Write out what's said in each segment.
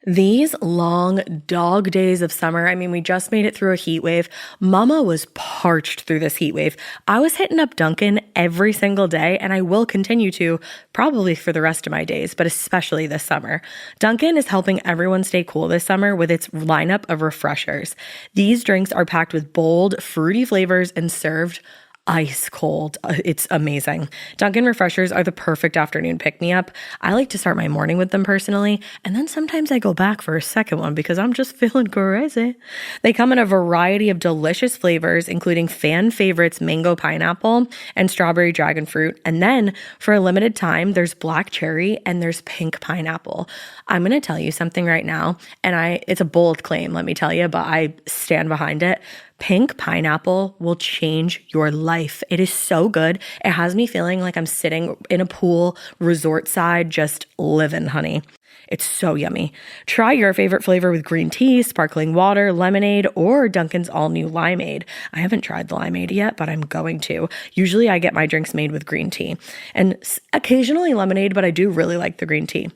These long dog days of summer, I mean, we just made it through a heat wave. Mama was parched through this heat wave. I was hitting up Dunkin' every single day, and I will continue to probably for the rest of my days, but especially this summer. Dunkin' is helping everyone stay cool this summer with its lineup of refreshers. These drinks are packed with bold, fruity flavors and served ice cold. It's amazing. Dunkin' refreshers are the perfect afternoon pick-me-up. I like to start my morning with them personally, and then sometimes I go back for a second one because I'm just feeling crazy. They come in a variety of delicious flavors, including fan favorites mango pineapple and strawberry dragon fruit. And then for a limited time, there's black cherry and there's pink pineapple. I'm going to tell you something right now, and it's a bold claim, let me tell you, but I stand behind it. Pink pineapple will change your life. It is so good. It has me feeling like I'm sitting in a pool, resort side, just living, honey. It's so yummy. Try your favorite flavor with green tea, sparkling water, lemonade, or Dunkin's all-new limeade. I haven't tried the limeade yet, but I'm going to. Usually I get my drinks made with green tea and occasionally lemonade, but I do really like the green tea.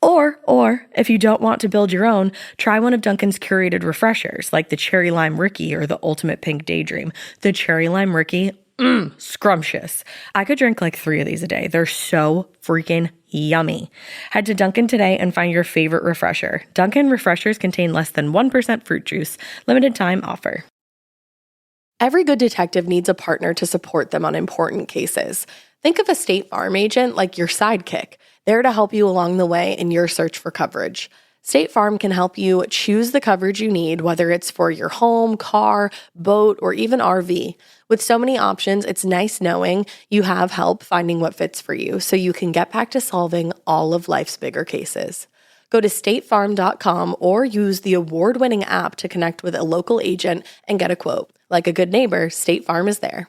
Or if you don't want to build your own, try one of Dunkin's curated refreshers like the Cherry Lime Ricky or the Ultimate Pink Daydream. The Cherry Lime Ricky, scrumptious. I could drink like 3 of these a day. They're so freaking yummy. Head to Dunkin' today and find your favorite refresher. Dunkin' refreshers contain less than 1% fruit juice. Limited time offer. Every good detective needs a partner to support them on important cases. Think of a State Farm agent like your sidekick, there to help you along the way in your search for coverage. State Farm can help you choose the coverage you need, whether it's for your home, car, boat, or even RV. With so many options, it's nice knowing you have help finding what fits for you so you can get back to solving all of life's bigger cases. Go to statefarm.com or use the award-winning app to connect with a local agent and get a quote. Like a good neighbor, State Farm is there.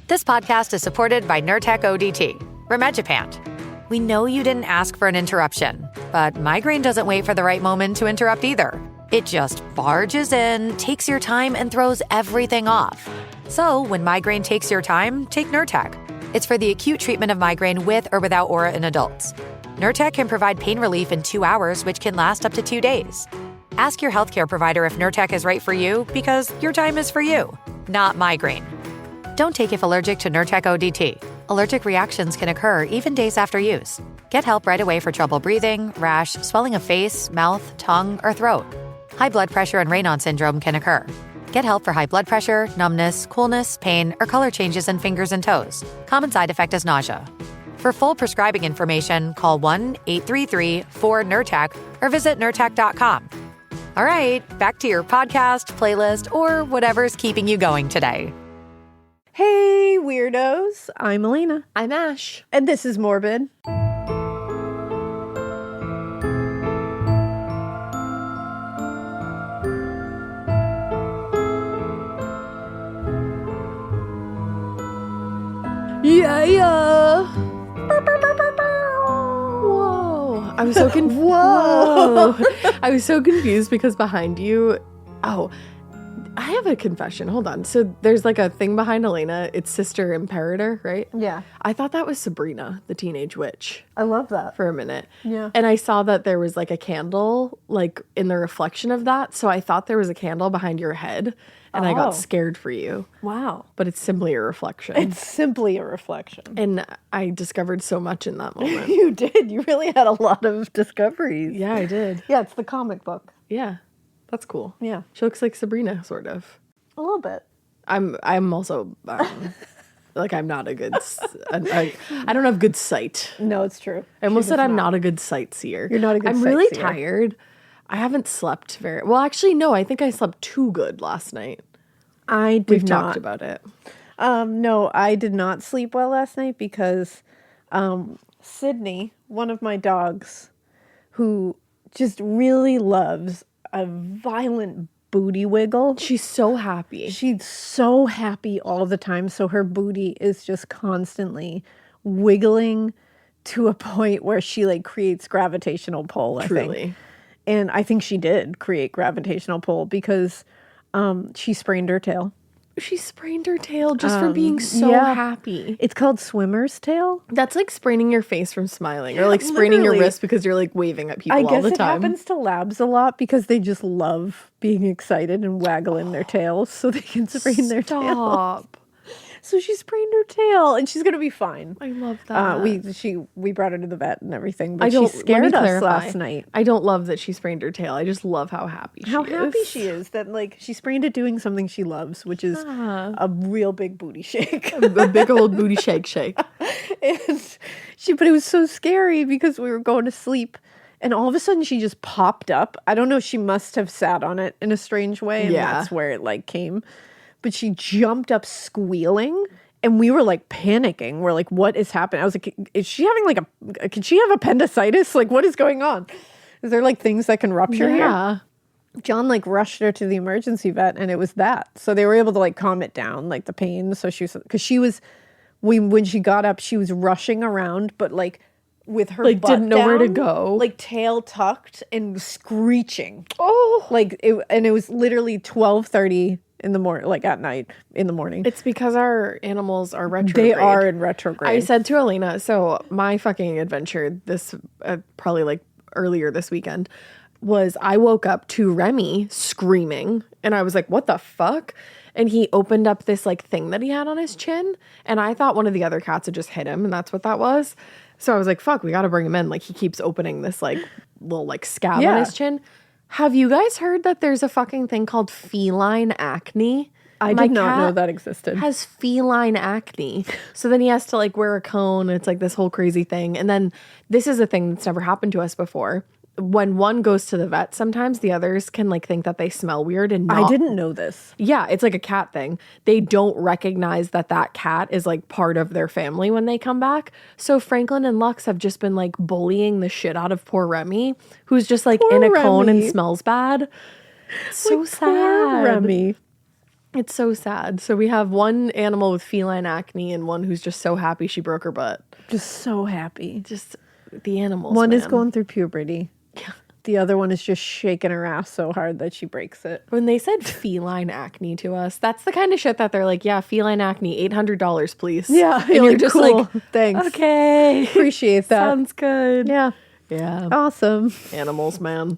This podcast is supported by Nurtec ODT, Rimegepant. We know you didn't ask for an interruption, but migraine doesn't wait for the right moment to interrupt either. It just barges in, takes your time, and throws everything off. So when migraine takes your time, take Nurtec. It's for the acute treatment of migraine with or without aura in adults. Nurtec can provide pain relief in 2 hours, which can last up to 2 days. Ask your healthcare provider if Nurtec is right for you because your time is for you, not migraine. Don't take if allergic to Nurtec ODT. Allergic reactions can occur even days after use. Get help right away for trouble breathing, rash, swelling of face, mouth, tongue, or throat. High blood pressure and Raynaud syndrome can occur. Get help for high blood pressure, numbness, coolness, pain, or color changes in fingers and toes. Common side effect is nausea. For full prescribing information, call 1-833-4-NURTEC or visit Nurtec.com. All right, back to your podcast, playlist, or whatever's keeping you going today. Hey, weirdos. I'm Elena. I'm Ash. And this is Morbid. Yeah. Whoa. I was so Whoa. I was so confused because behind you, I have a confession. Hold on. So there's like a thing behind Elena. It's Sister Imperator, right? Yeah. I thought that was Sabrina, the teenage witch, I love that. for a minute. Yeah. And I saw that there was like a candle, like in the reflection of that. So I thought there was a candle behind your head, and I Oh. got scared for you. Wow. But it's simply a reflection. It's simply a reflection. And I discovered so much in that moment. You did. You really had a lot of discoveries. Yeah, I did. Yeah, it's the comic book. Yeah. That's cool. Yeah. She looks like Sabrina, sort of. A little bit. I'm also like I'm not a good. I don't have good sight. No, it's true. I almost She said does I'm not a good sightseer. You're not a good I'm really sightseer. tired. I haven't slept very well. Actually, no. I think I slept too good last night. I did We've not. talked about it. No, I did not sleep well last night because Sydney, one of my dogs, who just really loves a violent booty wiggle. She's so happy. She's so happy all the time. So her booty is just constantly wiggling to a point where she like creates gravitational pull, I think. Truly. And I think she did create gravitational pull because she sprained her tail. She sprained her tail just from being so happy. It's called swimmer's tail. That's like spraining your face from smiling, or like spraining your wrist because you're like waving at people all the time. I guess it happens to labs a lot because they just love being excited and waggling their tails so they can sprain their tail. Stop. So she sprained her tail, and she's gonna be fine. I love that. We brought her to the vet and everything, but I she don't, scared us last night. I don't love that she sprained her tail. I just love how happy she is that like she sprained it doing something she loves, which is a real big booty shake, a big old booty shake. But it was so scary because we were going to sleep. And all of a sudden, she just popped up. I don't know. She must have sat on it in a strange way, and that's where it like came. But she jumped up squealing, and we were like panicking. We're like, what is happening? I was like, is she having like can she have appendicitis? Like, what is going on? Is there like things that can rupture here? John like rushed her to the emergency vet, and it was that. So they were able to like calm it down, like the pain. So when she got up, she was rushing around, but like with her like butt didn't know down, where to go, like tail tucked and screeching. Oh, like it was literally 12:30 in the morning, like at night in the morning. It's because our animals are retrograde. They are in retrograde. I said to Elena, so my fucking adventure this probably like earlier this weekend was I woke up to Remy screaming, and I was like, what the fuck? And he opened up this like thing that he had on his chin, and I thought one of the other cats had just hit him, and that's what that was. So I was like, fuck, we got to bring him in. Like he keeps opening this like little like scab on his chin. Have you guys heard that there's a fucking thing called feline acne? I did not know that existed. Has feline acne. So then he has to like wear a cone. It's like this whole crazy thing. And then this is a thing that's never happened to us before. When one goes to the vet, sometimes the others can like think that they smell weird and not. I didn't know this. Yeah, it's like a cat thing. They don't recognize that cat is like part of their family when they come back. So Franklin and Lux have just been like bullying the shit out of poor Remy, who's just like in a cone and smells bad. So like, sad. Poor Remy. It's so sad. So we have one animal with feline acne and one who's just so happy she broke her butt. Just so happy. Just the animals. One man. is going through puberty. Yeah. The other one is just shaking her ass so hard that she breaks it. When they said feline acne to us, that's the kind of shit that they're like, yeah, feline acne, $800, please. Yeah. And you're just cool. like, thanks. Okay. Appreciate that. Sounds good. Yeah. Yeah. Awesome. Animals, man.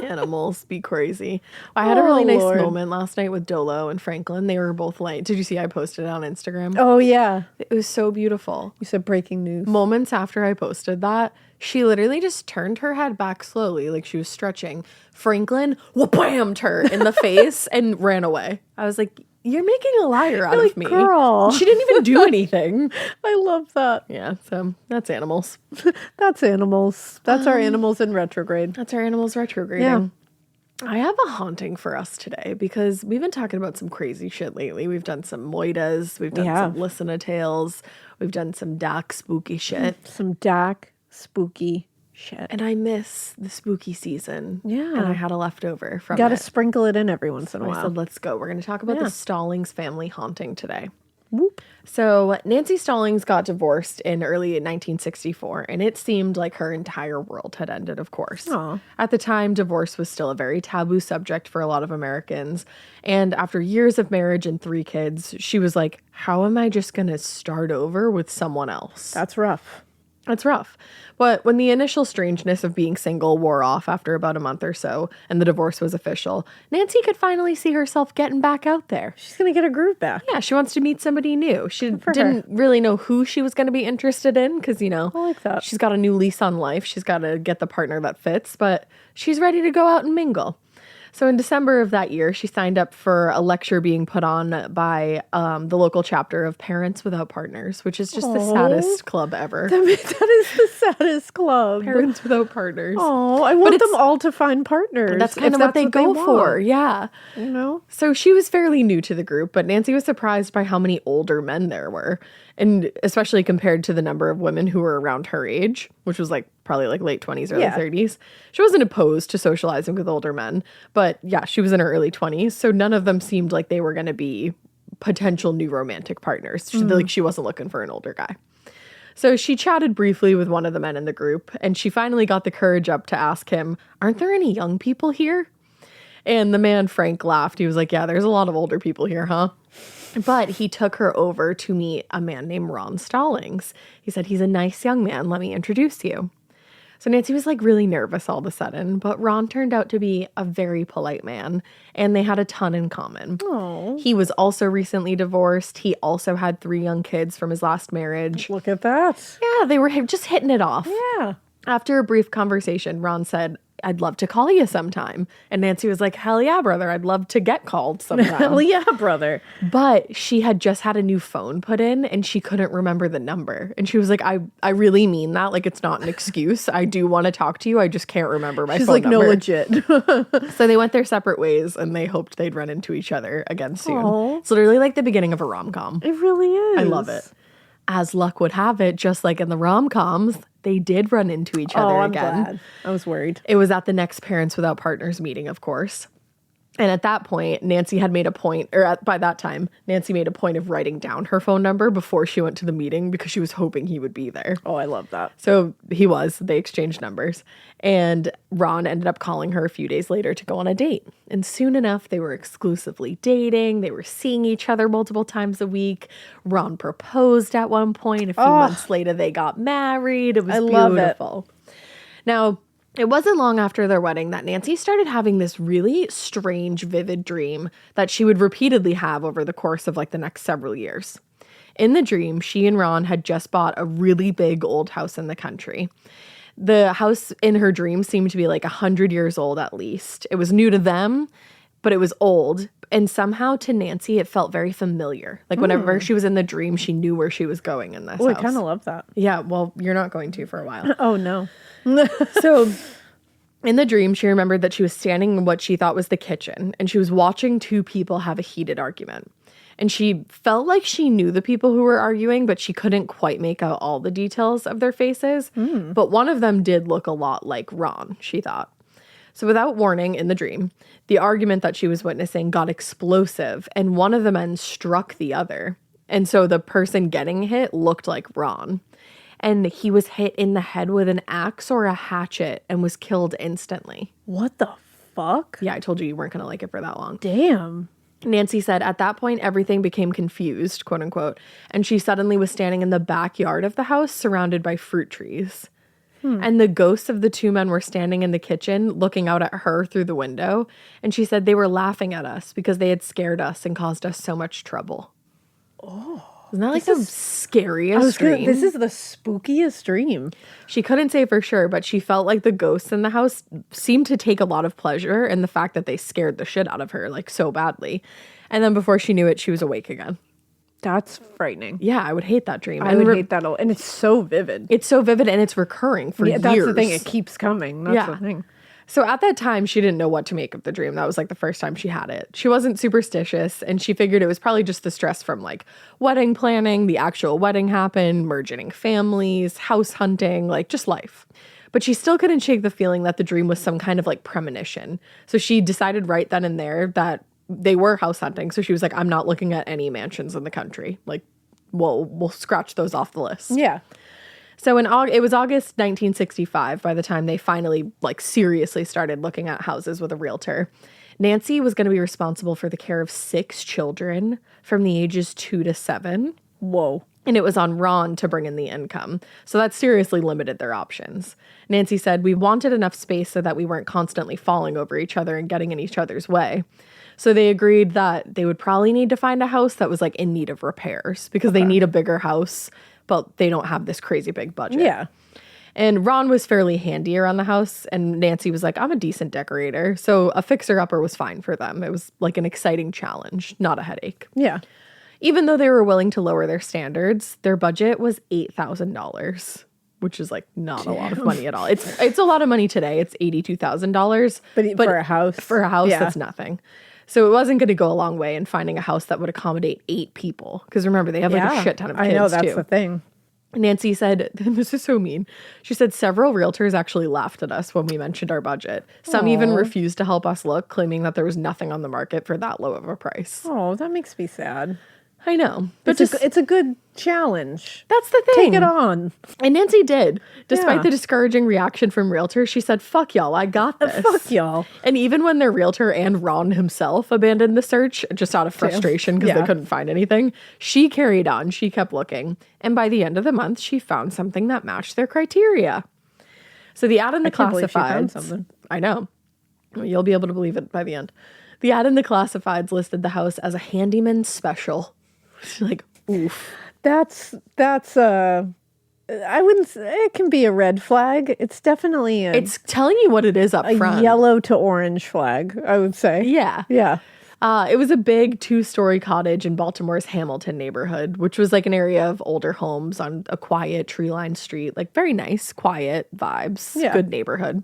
Animals be crazy. I had a really nice moment last night with Dolo and Franklin. They were both late. Did you see I posted it on Instagram? Oh, yeah. It was so beautiful. You said breaking news. Moments after I posted that, she literally just turned her head back slowly, like she was stretching. Franklin wha-bammed her in the face and ran away. I was like, you're making a liar out of me. Girl. She didn't even do anything. I love that. Yeah, so that's animals. That's animals. That's our animals in retrograde. That's our animals retrograding. Yeah. I have a haunting for us today because we've been talking about some crazy shit lately. We've done some moitas. We've done some listen to tales. We've done some dark spooky shit. Some dark spooky shit. And I miss the spooky season. Yeah. And I had a leftover from Gotta it. sprinkle it in every once in a while. I said, let's go. We're going to talk about the Stallings family haunting today. Whoop. So Nancy Stallings got divorced in early 1964, and it seemed like her entire world had ended, of course. Aww. At the time, divorce was still a very taboo subject for a lot of Americans. And after years of marriage and 3 kids, she was like, how am I just going to start over with someone else? That's rough. That's rough. But when the initial strangeness of being single wore off after about a month or so and the divorce was official, Nancy could finally see herself getting back out there. She's going to get her groove back. Yeah, she wants to meet somebody new. She didn't really know who she was going to be interested in because, you know, I like that. She's got a new lease on life. She's got to get the partner that fits, but she's ready to go out and mingle. So in December of that year, she signed up for a lecture being put on by the local chapter of Parents Without Partners, which is just the saddest club ever. That is the saddest club. Parents Without Partners. Oh, I want them all to find partners. That's kind of what they go for. Yeah. You know? So she was fairly new to the group, but Nancy was surprised by how many older men there were. And especially compared to the number of women who were around her age, which was like probably like late 20s, early 30s. She wasn't opposed to socializing with older men, but yeah, she was in her early 20s. So none of them seemed like they were going to be potential new romantic partners. Like she wasn't looking for an older guy. So she chatted briefly with one of the men in the group, and she finally got the courage up to ask him, aren't there any young people here? And the man, Frank, laughed. He was like, yeah, there's a lot of older people here, huh? But he took her over to meet a man named Ron Stallings. He said, he's a nice young man. Let me introduce you. So Nancy was like really nervous all of a sudden, but Ron turned out to be a very polite man, and they had a ton in common. Oh, He was also recently divorced. He also had 3 young kids from his last marriage. look at that. Yeah, they were just hitting it off. Yeah. After a brief conversation, Ron said, I'd love to call you sometime. And Nancy was like, hell yeah, brother. I'd love to get called sometime. Hell yeah, brother. But she had just had a new phone put in and she couldn't remember the number. And she was like, I really mean that. Like, it's not an excuse. I do want to talk to you. I just can't remember my She's phone like, number. no, legit. So they went their separate ways and they hoped they'd run into each other again soon. Aw. It's literally like the beginning of a rom-com. It really is. I love it. As luck would have it, just like in the rom-coms, they did run into each other I'm again. glad. I was worried. It was at the next Parents Without Partners meeting, of course. And at that point, Nancy had made a point, by that time, Nancy made a point of writing down her phone number before she went to the meeting because she was hoping he would be there. Oh, I love that. So he was. They exchanged numbers. And Ron ended up calling her a few days later to go on a date. And soon enough, they were exclusively dating. They were seeing each other multiple times a week. Ron proposed at one point. A few months later, they got married. It was beautiful. Now, it wasn't long after their wedding that Nancy started having this really strange, vivid dream that she would repeatedly have over the course of like the next several years. In the dream, she and Ron had just bought a really big old house in the country. The house in her dream seemed to be like 100 years old at least. It was new to them, but it was old. And somehow to Nancy, it felt very familiar. Like whenever she was in the dream, she knew where she was going in this house. I kind of love that. Yeah, well, you're not going to for a while. Oh, no. So in the dream, she remembered that she was standing in what she thought was the kitchen, and she was watching 2 people have a heated argument. And she felt like she knew the people who were arguing, but she couldn't quite make out all the details of their faces. But one of them did look a lot like Ron, she thought. So without warning, in the dream, the argument that she was witnessing got explosive, and one of the men struck the other. And so the person getting hit looked like Ron. And he was hit in the head with an axe or a hatchet and was killed instantly. What the fuck? Yeah, I told you weren't going to like it for that long. Damn. Nancy said at that point, everything became confused, quote unquote, and she suddenly was standing in the backyard of the house surrounded by fruit trees. And the ghosts of the 2 men were standing in the kitchen looking out at her through the window. And she said they were laughing at us because they had scared us and caused us so much trouble. Oh. Isn't that like the scariest dream? This is the spookiest dream. She couldn't say for sure, but she felt like the ghosts in the house seemed to take a lot of pleasure in the fact that they scared the shit out of her, like so badly. And then before she knew it, she was awake again. That's frightening. Yeah, I would hate that dream. I would hate that. And it's so vivid. It's so vivid and it's recurring for years. That's the thing. It keeps coming. That's the thing. So at that time, she didn't know what to make of the dream. That was like the first time she had it. She wasn't superstitious, and she figured it was probably just the stress from like wedding planning, the actual wedding happened, merging families, house hunting, like just life. But she still couldn't shake the feeling that the dream was some kind of like premonition. So she decided right then and there that they were house hunting. So she was like, I'm not looking at any mansions in the country. Like, we'll scratch those off the list. Yeah. So it was August 1965 by the time they finally like seriously started looking at houses with a realtor. Nancy was going to be responsible for the care of 6 children from the ages 2 to 7. Whoa. And it was on Ron to bring in the income. So that seriously limited their options. Nancy said, we wanted enough space so that we weren't constantly falling over each other and getting in each other's way. So they agreed that they would probably need to find a house that was like in need of repairs because they need a bigger house, but they don't have this crazy big budget. Yeah. And Ron was fairly handy around the house, and Nancy was like, I'm a decent decorator. So a fixer-upper was fine for them. It was like an exciting challenge, not a headache. Yeah. Even though they were willing to lower their standards, their budget was $8,000, which is like not a lot of money at all. It's a lot of money today. It's $82,000. But for a house? For a house, that's nothing. So it wasn't going to go a long way in finding a house that would accommodate 8 people. Because remember, they have like a shit ton of kids, I know, that's too. the thing. Nancy said, this is so mean. She said several realtors actually laughed at us when we mentioned our budget. Some even refused to help us look, claiming that there was nothing on the market for that low of a price. Oh, that makes me sad. I know. But It's a good challenge. that's the thing. Take it on. And Nancy did. Despite Yeah. the discouraging reaction from realtors, she said, fuck y'all, I got this. Fuck y'all. And even when their realtor and Ron himself abandoned the search, just out of frustration because they couldn't find anything, she carried on. She kept looking. And by the end of the month, she found something that matched their criteria. So the ad in the can't believe she found classifieds, something. I know. You'll be able to believe it by the end. The ad in the classifieds listed the house as a handyman special. Like, oof. That's I wouldn't say it can be a red flag. It's definitely It's telling you what it is up a front. yellow to orange flag, I would say. Yeah. Yeah. It was a big 2-story cottage in Baltimore's Hamilton neighborhood, which was like an area of older homes on a quiet tree-lined street. Like very nice, quiet vibes. Yeah. Good neighborhood.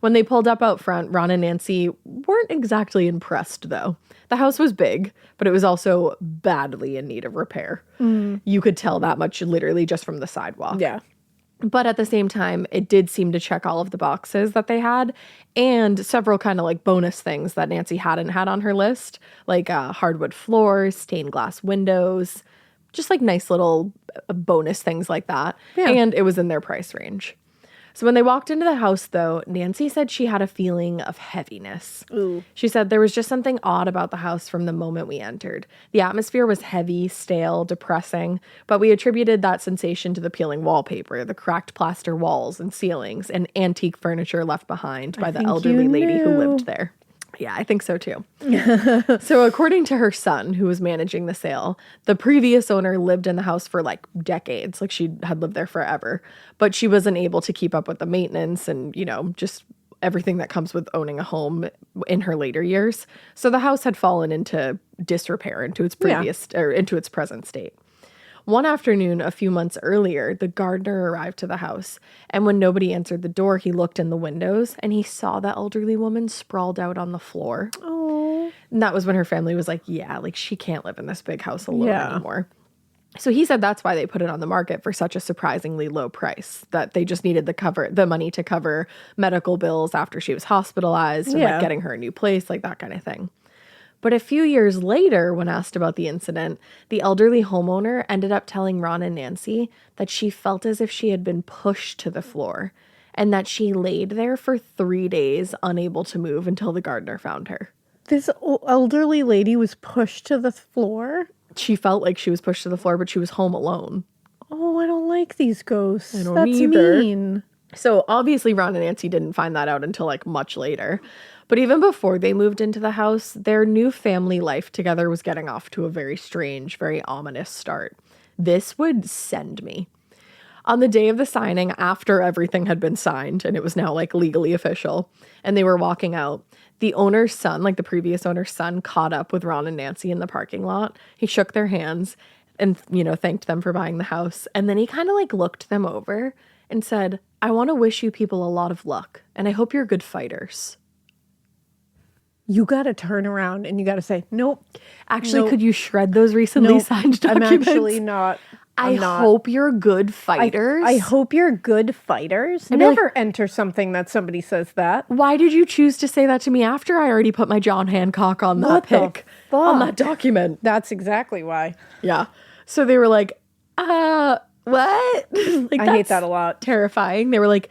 When they pulled up out front, Ron and Nancy weren't exactly impressed, though. The house was big, but it was also badly in need of repair. You could tell that much literally just from the sidewalk. Yeah. But at the same time, it did seem to check all of the boxes that they had and several kind of like bonus things that Nancy hadn't had on her list, like hardwood floors, stained glass windows, just like nice little bonus things like that. Yeah. And it was in their price range. So when they walked into the house, though, Nancy said she had a feeling of heaviness. Ooh. She said there was just something odd about the house from the moment we entered. The atmosphere was heavy, stale, depressing, but we attributed that sensation to the peeling wallpaper, the cracked plaster walls and ceilings, and antique furniture left behind by the think elderly you lady who knew. lived there. Yeah, I think so too. So according to her son, who was managing the sale, the previous owner lived in the house for like decades. Like she had lived there forever, but she wasn't able to keep up with the maintenance and, you know, just everything that comes with owning a home in her later years. So the house had fallen into disrepair, into its previous or into its present state. One afternoon, a few months earlier, the gardener arrived to the house, and when nobody answered the door, he looked in the windows, and he saw the elderly woman sprawled out on the floor. Oh. And that was when her family was like, yeah, like she can't live in this big house alone Yeah. anymore. So he said that's why they put it on the market for such a surprisingly low price, that they just needed the money to cover medical bills after she was hospitalized and Yeah. like getting her a new place, like that kind of thing. But a few years later, when asked about the incident, the elderly homeowner ended up telling Ron and Nancy that she felt as if she had been pushed to the floor and that she laid there for 3 days, unable to move until the gardener found her. This elderly lady was pushed to the floor. She felt like she was pushed to the floor, but she was home alone. Oh, I don't like these ghosts. I don't That's either. mean. So obviously Ron and Nancy didn't find that out until like much later. But even before they moved into the house, their new family life together was getting off to a very strange, very ominous start. This would send me. On the day of the signing, after everything had been signed and it was now like legally official, and they were walking out, the owner's son, like the previous owner's son, caught up with Ron and Nancy in the parking lot. He shook their hands and, you know, thanked them for buying the house. And then he kind of like looked them over and said, I want to wish you people a lot of luck, and I hope you're good fighters. You got to turn around and you got to say, nope. Actually, Nope. could you shred those recently Nope. signed I'm documents? actually not. I I'm not. hope you're good fighters. I hope you're good fighters. I'd be like- Never enter something that somebody says that. Why did you choose to say that to me after I already put my John Hancock on that What the pic, on that fuck? document? That's exactly why. Yeah. So they were like, what? Like, I hate that's that a lot. terrifying. They were like,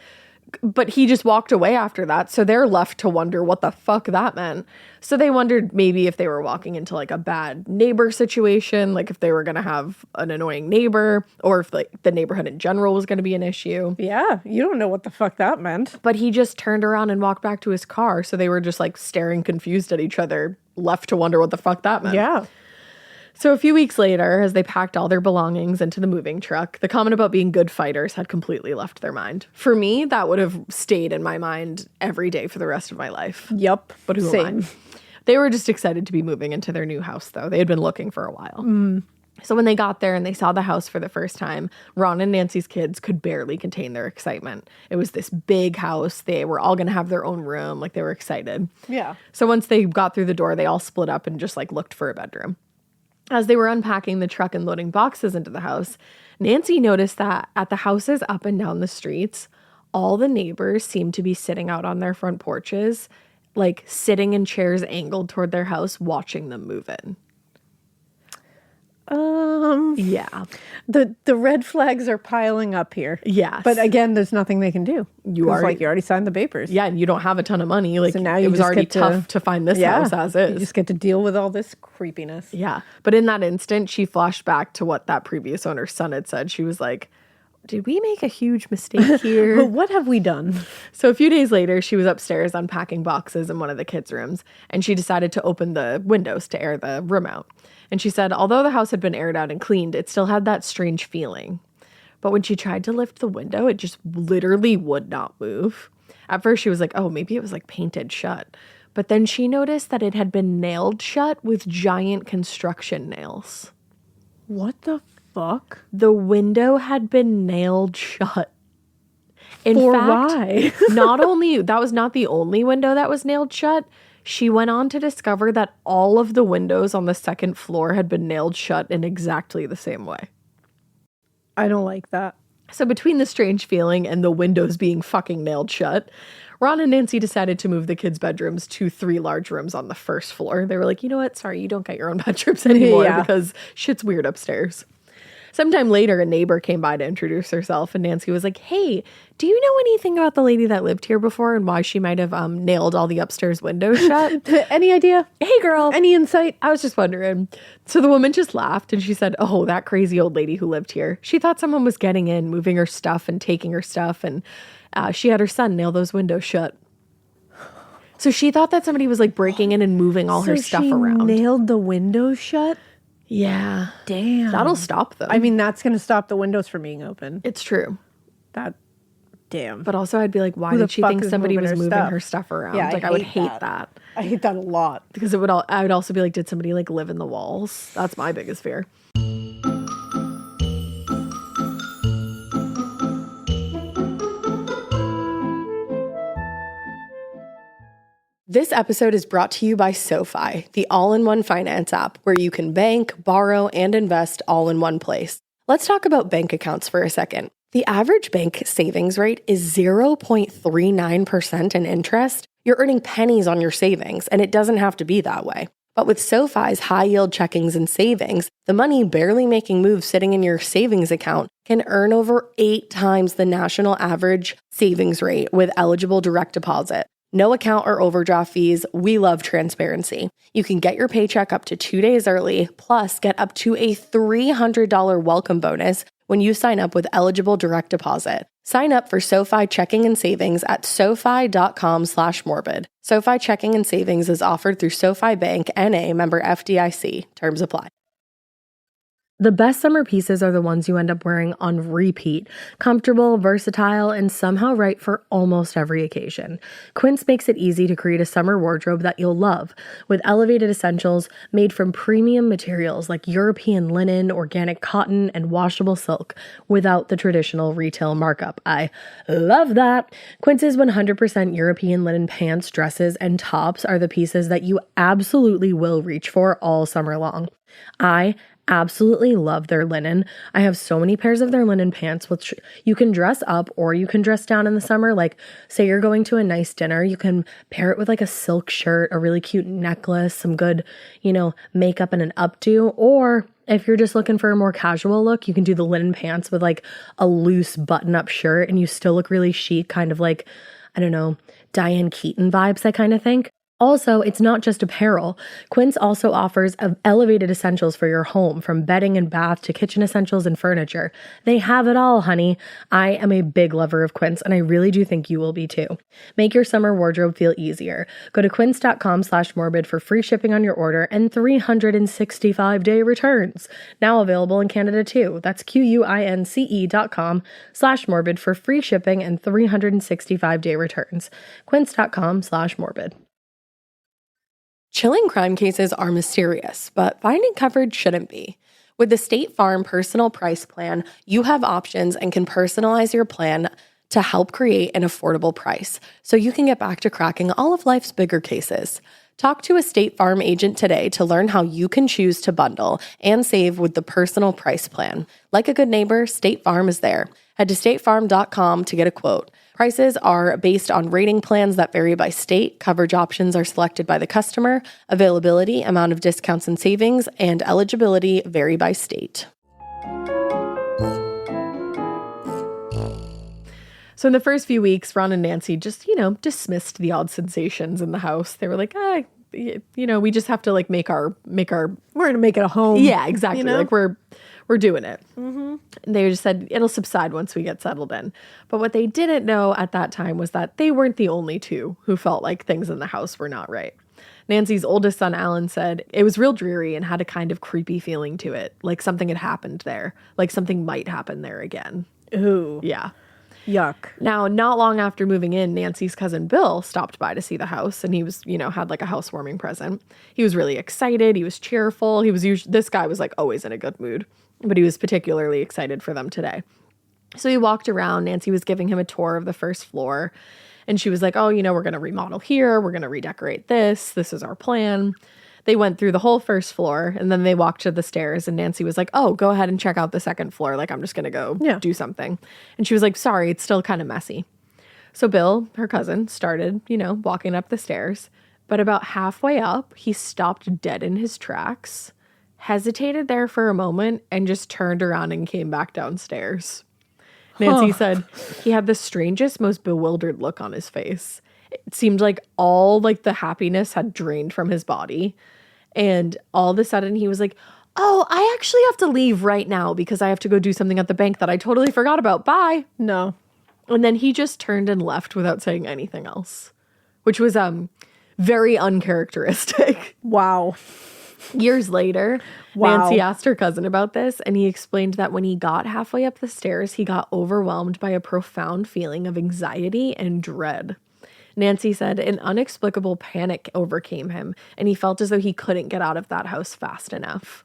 but he just walked away after that. So they're left to wonder what the fuck that meant. So they wondered maybe if they were walking into like a bad neighbor situation, like if they were going to have an annoying neighbor, or if like the neighborhood in general was going to be an issue. Yeah, you don't know what the fuck that meant. But he just turned around and walked back to his car. So they were just like staring confused at each other, left to wonder what the fuck that meant. Yeah. So a few weeks later, as they packed all their belongings into the moving truck, the comment about being good fighters had completely left their mind. For me, that would have stayed in my mind every day for the rest of my life. Yep. But who am I? They were just excited to be moving into their new house, though. They had been looking for a while. So when they got there and they saw the house for the first time, Ron and Nancy's kids could barely contain their excitement. It was this big house. They were all going to have their own room. Like, they were excited. Yeah. So once they got through the door, they all split up and just like looked for a bedroom. As they were unpacking the truck and loading boxes into the house, Nancy noticed that at the houses up and down the streets, all the neighbors seemed to be sitting out on their front porches, like sitting in chairs angled toward their house, watching them move in. Yeah. The red flags are piling up here. Yes. But again, there's nothing they can do. You already signed the papers. Yeah, and you don't have a ton of money. Like, So now it you was just already get to- tough to find this house as is. You just get to deal with all this creepiness. Yeah. But in that instant, she flashed back to what that previous owner's son had said. She was like, did we make a huge mistake here? But what have we done? So a few days later, she was upstairs unpacking boxes in one of the kids' rooms, and she decided to open the windows to air the room out. And she said, although the house had been aired out and cleaned, it still had that strange feeling. But when she tried to lift the window, it just literally would not move. At first, she was like, oh, maybe it was like painted shut. But then she noticed that it had been nailed shut with giant construction nails. What the fuck? The window had been nailed shut. In For fact, why? that was not the only window that was nailed shut. She went on to discover that all of the windows on the second floor had been nailed shut in exactly the same way. I don't like that. So between the strange feeling and the windows being fucking nailed shut, Ron and Nancy decided to move the kids' bedrooms to 3 large rooms on the first floor. They were like, you know what? Sorry, you don't get your own bedrooms anymore because shit's weird upstairs. Sometime later, a neighbor came by to introduce herself, and Nancy was like, hey, do you know anything about the lady that lived here before and why she might have nailed all the upstairs windows shut? Any idea? Hey, girl. Any insight? I was just wondering. So the woman just laughed, and she said, oh, that crazy old lady who lived here. She thought someone was getting in, moving her stuff and taking her stuff, and she had her son nail those windows shut. So she thought that somebody was like breaking in and moving all her stuff around. Nailed the windows shut? Yeah. Damn. That'll stop them. I mean, that's going to stop the windows from being open. It's true. Damn. But also I'd be like, why Who the did she fuck think is somebody was moving stuff? her stuff around? Yeah, like I would hate that. I hate that a lot. Because I would also be like, did somebody like live in the walls? That's my biggest fear. This episode is brought to you by SoFi, the all-in-one finance app where you can bank, borrow, and invest all in one place. Let's talk about bank accounts for a second. The average bank savings rate is 0.39% in interest. You're earning pennies on your savings, and it doesn't have to be that way. But with SoFi's high-yield checkings and savings, the money barely making moves sitting in your savings account can earn over 8 times the national average savings rate with eligible direct deposit. No account or overdraft fees. We love transparency. You can get your paycheck up to 2 days early, plus get up to a $300 welcome bonus when you sign up with eligible direct deposit. Sign up for SoFi checking and savings at SoFi.com/morbid. SoFi checking and savings is offered through SoFi Bank, N.A., member FDIC. Terms apply. The best summer pieces are the ones you end up wearing on repeat. Comfortable, versatile, and somehow right for almost every occasion. Quince makes it easy to create a summer wardrobe that you'll love, with elevated essentials made from premium materials like European linen, organic cotton, and washable silk, without the traditional retail markup. I love that! Quince's 100% European linen pants, dresses, and tops are the pieces that you absolutely will reach for all summer long. I absolutely love their linen. I have so many pairs of their linen pants, which you can dress up or you can dress down in the summer. Like, say you're going to a nice dinner, you can pair it with like a silk shirt, a really cute necklace, some good, makeup and an updo. Or if you're just looking for a more casual look, you can do the linen pants with like a loose button-up shirt and you still look really chic, kind of like, I don't know, Diane Keaton vibes, I kind of think. Also, it's not just apparel. Quince also offers elevated essentials for your home, from bedding and bath to kitchen essentials and furniture. They have it all, honey. I am a big lover of Quince, and I really do think you will be too. Make your summer wardrobe feel easier. Go to quince.com/morbid for free shipping on your order and 365-day returns. Now available in Canada too. That's QUINCE.com/morbid for free shipping and 365-day returns. Quince.com/morbid. Chilling crime cases are mysterious, but finding coverage shouldn't be. With the State Farm Personal Price Plan, you have options and can personalize your plan to help create an affordable price so you can get back to cracking all of life's bigger cases. Talk to a State Farm agent today to learn how you can choose to bundle and save with the Personal Price Plan. Like a good neighbor, State Farm is there. Head to statefarm.com to get a quote. Prices are based on rating plans that vary by state. Coverage options are selected by the customer. Availability, amount of discounts and savings, and eligibility vary by state. So in the first few weeks, Ron and Nancy just, dismissed the odd sensations in the house. They were like, we just have to make our We're going to make it a home. Yeah, exactly. Like we're doing it. Mm-hmm. They just said it'll subside once we get settled in. But what they didn't know at that time was that they weren't the only two who felt like things in the house were not right. Nancy's oldest son, Alan, said it was real dreary and had a kind of creepy feeling to it. Like something had happened there. Like something might happen there again. Ooh. Yeah. Yuck. Now, not long after moving in, Nancy's cousin Bill stopped by to see the house, and he was, had like a housewarming present. He was really excited. He was cheerful. This guy was like always in a good mood, but he was particularly excited for them today. So he walked around. Nancy was giving him a tour of the first floor, and she was like, oh, we're going to remodel here. We're going to redecorate this. This is our plan. They went through the whole first floor, and then they walked to the stairs, and Nancy was like, oh, go ahead and check out the second floor. Like, I'm just going to go do something. And she was like, sorry, it's still kind of messy. So Bill, her cousin, started, walking up the stairs. But about halfway up, he stopped dead in his tracks, hesitated there for a moment, and just turned around and came back downstairs. Nancy said he had the strangest, most bewildered look on his face. It seemed like all the happiness had drained from his body. And all of a sudden he was like, oh, I actually have to leave right now because I have to go do something at the bank that I totally forgot about. Bye. No. And then he just turned and left without saying anything else, which was very uncharacteristic. Wow. Years later, Nancy asked her cousin about this, and he explained that when he got halfway up the stairs, he got overwhelmed by a profound feeling of anxiety and dread. Nancy said an inexplicable panic overcame him, and he felt as though he couldn't get out of that house fast enough.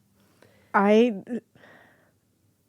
I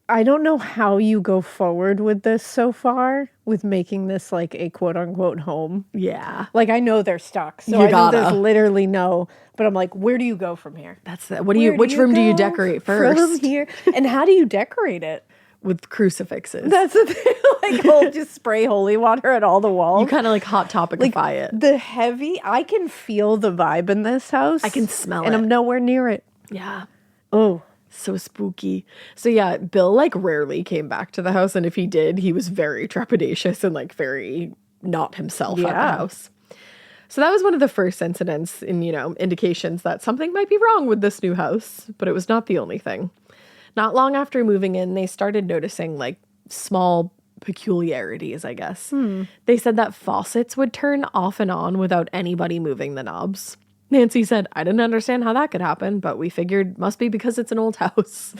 don't know how you go forward with this so far, with making this like a quote unquote home. Yeah. Like I know they're stuck, so I know there's literally no, but I'm like, where do you go from here? Which room do you decorate first? From here? And how do you decorate it? With crucifixes. That's the thing. We'll just spray holy water at all the walls. You kind of Hot Topicify it. The heavy, I can feel the vibe in this house. I can smell it. And I'm nowhere near it. Yeah. Oh. So spooky. So yeah, Bill rarely came back to the house. And if he did, he was very trepidatious and very not himself at the house. So that was one of the first incidents in, indications that something might be wrong with this new house. But it was not the only thing. Not long after moving in, they started noticing small peculiarities, I guess. They said that faucets would turn off and on without anybody moving the knobs. Nancy said, I didn't understand how that could happen, but we figured must be because it's an old house.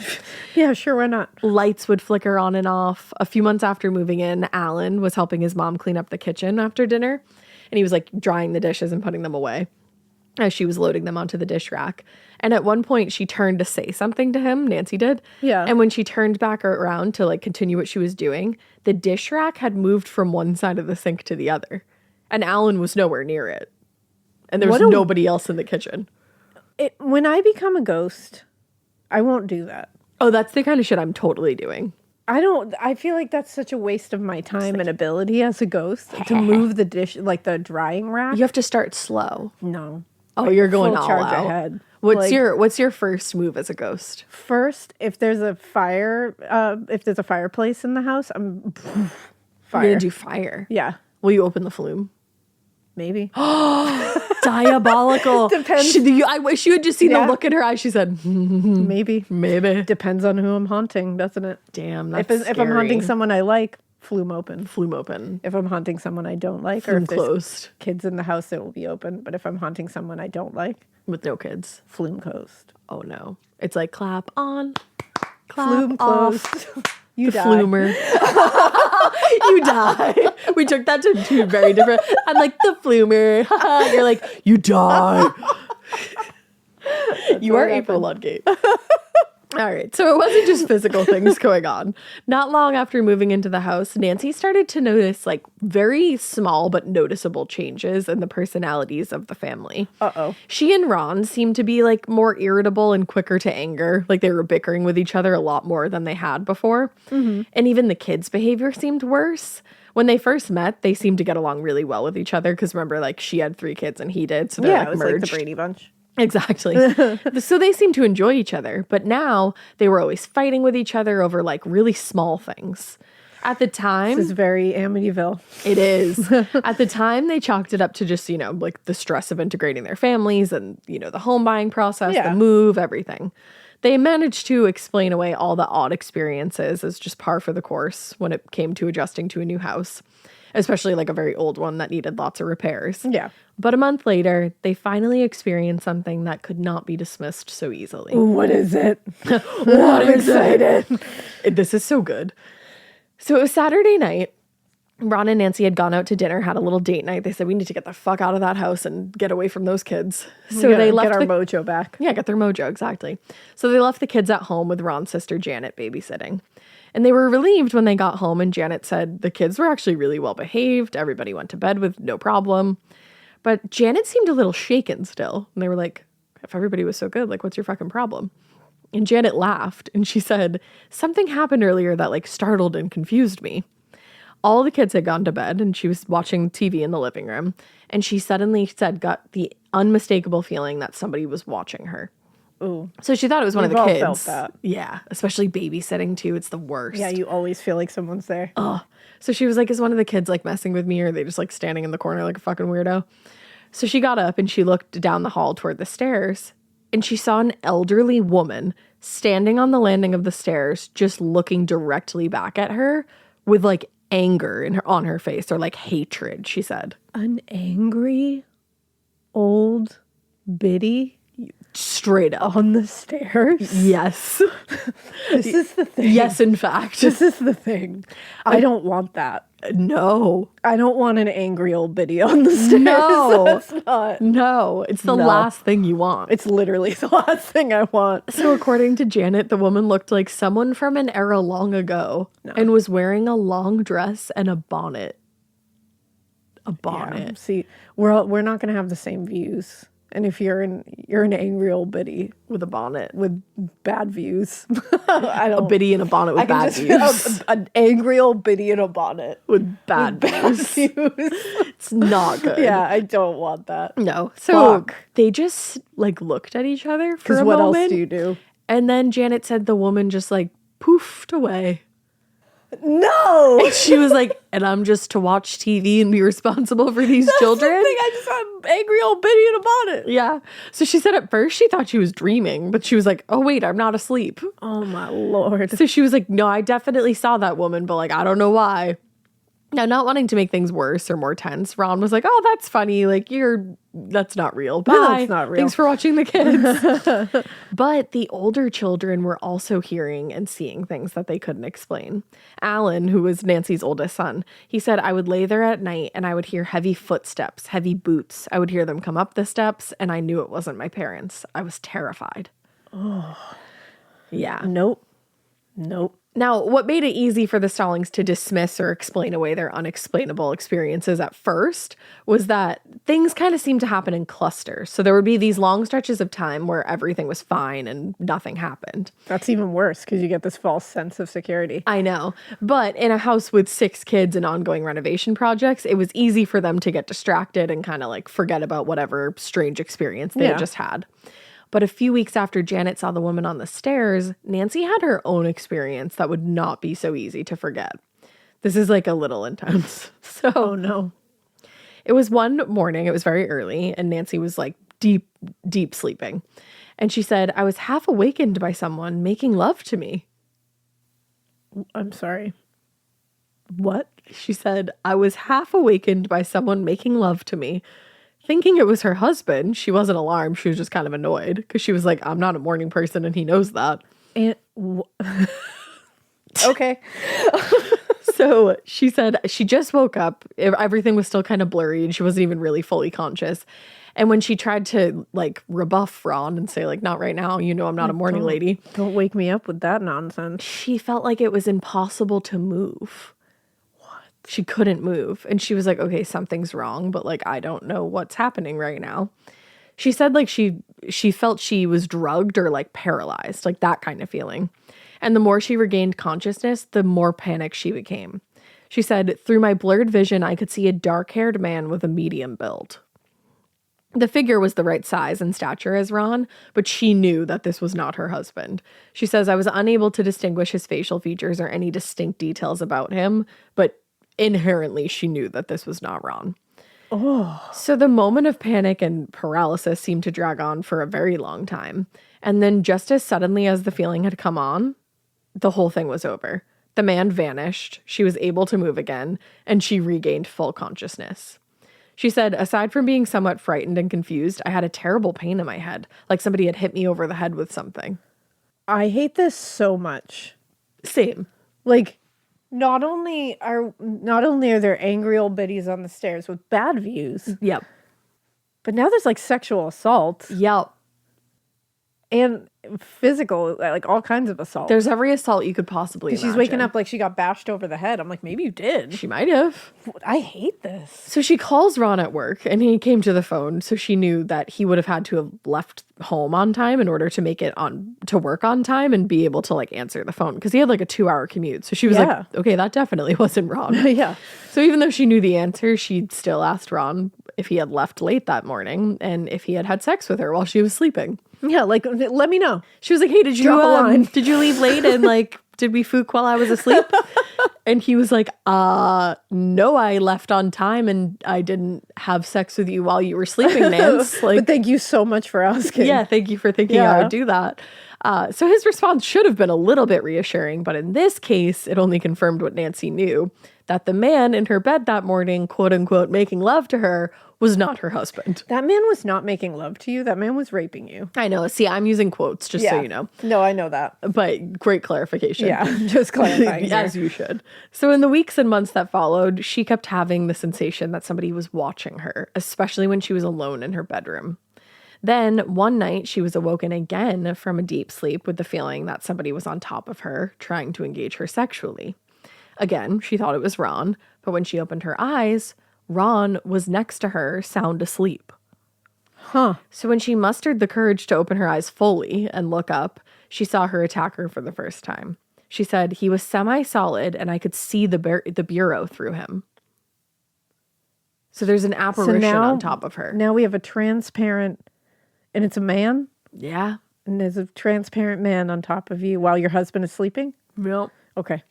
Yeah, sure, why not? Lights would flicker on and off. A few months after moving in, Alan was helping his mom clean up the kitchen after dinner, and he was drying the dishes and putting them away as she was loading them onto the dish rack. And at one point, she turned to say something to him, Nancy did. Yeah. And when she turned back around to continue what she was doing, the dish rack had moved from one side of the sink to the other. And Alan was nowhere near it. And there was nobody else in the kitchen. When I become a ghost, I won't do that. Oh, that's the kind of shit I'm totally doing. I feel like that's such a waste of my time and ability as a ghost to move the dish, the drying rack. You have to start slow. No. Oh, you're going full all charge out. ahead. What's your first move as a ghost? First, if there's a fireplace in the house, I'm fire. You're gonna do fire. Yeah. Will you open the flume? Maybe. Diabolical. Depends. I wish you had just seen the look in her eyes. She said, Maybe. Depends on who I'm haunting, doesn't it? Damn, that's if I'm haunting someone I like, flume open. Flume open. If I'm haunting someone I don't like, flume or if there's closed. Kids in the house, it will be open. But if I'm haunting someone I don't like, with no kids, flume closed. Oh no, it's clap on, clap flume off. Closed. You the die. Flumer. You die. We took that to two very different. I'm the flumer. You're you die. You are April Ludgate. All right, so it wasn't just physical things going on. Not long after moving into the house, Nancy started to notice very small but noticeable changes in the personalities of the family. Uh-oh. She and Ron seemed to be more irritable and quicker to anger. They were bickering with each other a lot more than they had before. Mm-hmm. And even the kids' behavior seemed worse. When they first met, they seemed to get along really well with each other because remember, like, she had 3 kids and he did, so they're Yeah, like it was merged. like the Brady Bunch. Exactly. So they seemed to enjoy each other, but now they were always fighting with each other over like really small things. At the time, This is very Amityville. it is. At the time, they chalked it up to just, like the stress of integrating their families and, the home buying process, Yeah. the move, everything. They managed to explain away all the odd experiences as just par for the course when it came to adjusting to a new house, especially like a very old one that needed lots of repairs. Yeah. But a month later, they finally experienced something that could not be dismissed so easily. Ooh, what is it? I'm excited. This is so good. So it was Saturday night. Ron and Nancy had gone out to dinner, had a little date night. They said, we need to get the fuck out of that house and get away from those kids. So they left get our mojo back. Yeah, get their mojo, exactly. So they left the kids at home with Ron's sister Janet babysitting. And they were relieved when they got home and Janet said the kids were actually really well behaved. Everybody went to bed with no problem. But Janet seemed a little shaken still. And they were like, if everybody was so good, like, what's your fucking problem? And Janet laughed and she said, something happened earlier that like startled and confused me. All the kids had gone to bed and she was watching TV in the living room. And she suddenly got the unmistakable feeling that somebody was watching her. Ooh. So she thought it was one of the We've all kids. felt that. Yeah, especially babysitting too. It's the worst. Yeah, you always feel like someone's there. So she was like, is one of the kids like messing with me or are they just like standing in the corner like a fucking weirdo? So she got up and she looked down the hall toward the stairs and she saw an elderly woman standing on the landing of the stairs just looking directly back at her with like anger on her face or like hatred, she said. An angry old biddy Straight up. on the stairs? Yes. This is the thing. Yes, in fact. This is the thing. I don't want that. No. I don't want an angry old biddy on the stairs. No. That's not. No. It's the No. last thing you want. It's literally the last thing I want. So according to Janet, the woman looked like someone from an era long ago and was wearing a long dress and a bonnet. A bonnet. Yeah. See, we're not going to have the same views. And if you're an angry old biddy With a bonnet. with bad views, I A don't. biddy in a bonnet with I can bad just views. an angry old biddy in a bonnet With bad views. views. It's not good. Yeah, I don't want that. No. So Fuck. they just like looked at each other for Because a what moment. else do you do? And then Janet said the woman just like poofed away. No. And she was like, and I'm just to watch TV and be responsible for these children. I just saw an angry old biddy in a bonnet. Yeah. So she said at first she thought she was dreaming, but she was like, oh, wait, I'm not asleep. Oh my lord. So she was like, no, I definitely saw that woman, but like, I don't know why. Now, not wanting to make things worse or more tense, Ron was like, oh, that's funny. Like, that's not real. Bye. That's not real. Thanks for watching the kids. But the older children were also hearing and seeing things that they couldn't explain. Alan, who was Nancy's oldest son, he said, I would lay there at night and I would hear heavy footsteps, heavy boots. I would hear them come up the steps and I knew it wasn't my parents. I was terrified. Oh. Yeah. Nope. Now, what made it easy for the Stallings to dismiss or explain away their unexplainable experiences at first was that things kind of seemed to happen in clusters. So there would be these long stretches of time where everything was fine and nothing happened. That's even worse because you get this false sense of security. I know. But in a house with 6 kids and ongoing renovation projects, it was easy for them to get distracted and kind of like forget about whatever strange experience they had just had. But a few weeks after Janet saw the woman on the stairs, Nancy had her own experience that would not be so easy to forget. This is like a little intense. So, Oh no. it was one morning, it was very early, and Nancy was like deep, deep sleeping. And she said, I was half awakened by someone making love to me. I'm sorry. What? She said, I was half awakened by someone making love to me. Thinking it was her husband, she wasn't alarmed. She was just kind of annoyed because she was like, I'm not a morning person and he knows that. And okay. So she said she just woke up. Everything was still kind of blurry and she wasn't even really fully conscious. And when she tried to like rebuff Ron and say like, not right now, I'm not a morning lady. Don't wake me up with that nonsense. She felt like it was impossible to move. She couldn't move. And she was like, okay, something's wrong, but like, I don't know what's happening right now. She said like she felt she was drugged or like paralyzed, like that kind of feeling. And the more she regained consciousness, the more panicked she became. She said, through my blurred vision, I could see a dark-haired man with a medium build. The figure was the right size and stature as Ron, but she knew that this was not her husband. She says, I was unable to distinguish his facial features or any distinct details about him, but inherently she knew that this was not Ron. Oh. So the moment of panic and paralysis seemed to drag on for a very long time. And then just as suddenly as the feeling had come on, the whole thing was over. The man vanished, she was able to move again, and she regained full consciousness. She said, aside from being somewhat frightened and confused, I had a terrible pain in my head, like somebody had hit me over the head with something. I hate this so much. Same. Like, not only are there angry old biddies on the stairs with bad views. Yep. But now there's like sexual assault. Yep. And physical, like all kinds of assault. There's every assault you could possibly imagine. She's waking up like she got bashed over the head. I'm like, maybe you did. She might have. I hate this. So she calls Ron at work and he came to the phone. So she knew that he would have had to have left home on time in order to make it on to work on time and be able to like answer the phone because he had like a 2-hour commute. So she was like, okay, that definitely wasn't Ron. Yeah. So even though she knew the answer, she still asked Ron if he had left late that morning and if he had had sex with her while she was sleeping. Yeah, like, let me know. She was like, hey, did you leave late and like, did we fook while I was asleep? And he was like, no, I left on time and I didn't have sex with you while you were sleeping, Nance. Like, but thank you so much for asking. Yeah, thank you for thinking I would do that. So his response should have been a little bit reassuring, but in this case, it only confirmed what Nancy knew, that the man in her bed that morning, quote unquote, making love to her, was not her husband. That man was not making love to you. That man was raping you. I know. See, I'm using quotes just so you know. No, I know that. But great clarification. Yeah, just clarifying. As you should. So in the weeks and months that followed, she kept having the sensation that somebody was watching her, especially when she was alone in her bedroom. Then one night she was awoken again from a deep sleep with the feeling that somebody was on top of her, trying to engage her sexually. Again, she thought it was Ron, but when she opened her eyes, Ron was next to her, sound asleep. Huh. So when she mustered the courage to open her eyes fully and look up, she saw her attacker for the first time. She said, he was semi-solid and I could see the bureau through him. So there's an apparition on top of her. Now we have a transparent, and it's a man? Yeah. And there's a transparent man on top of you while your husband is sleeping? Nope. Okay.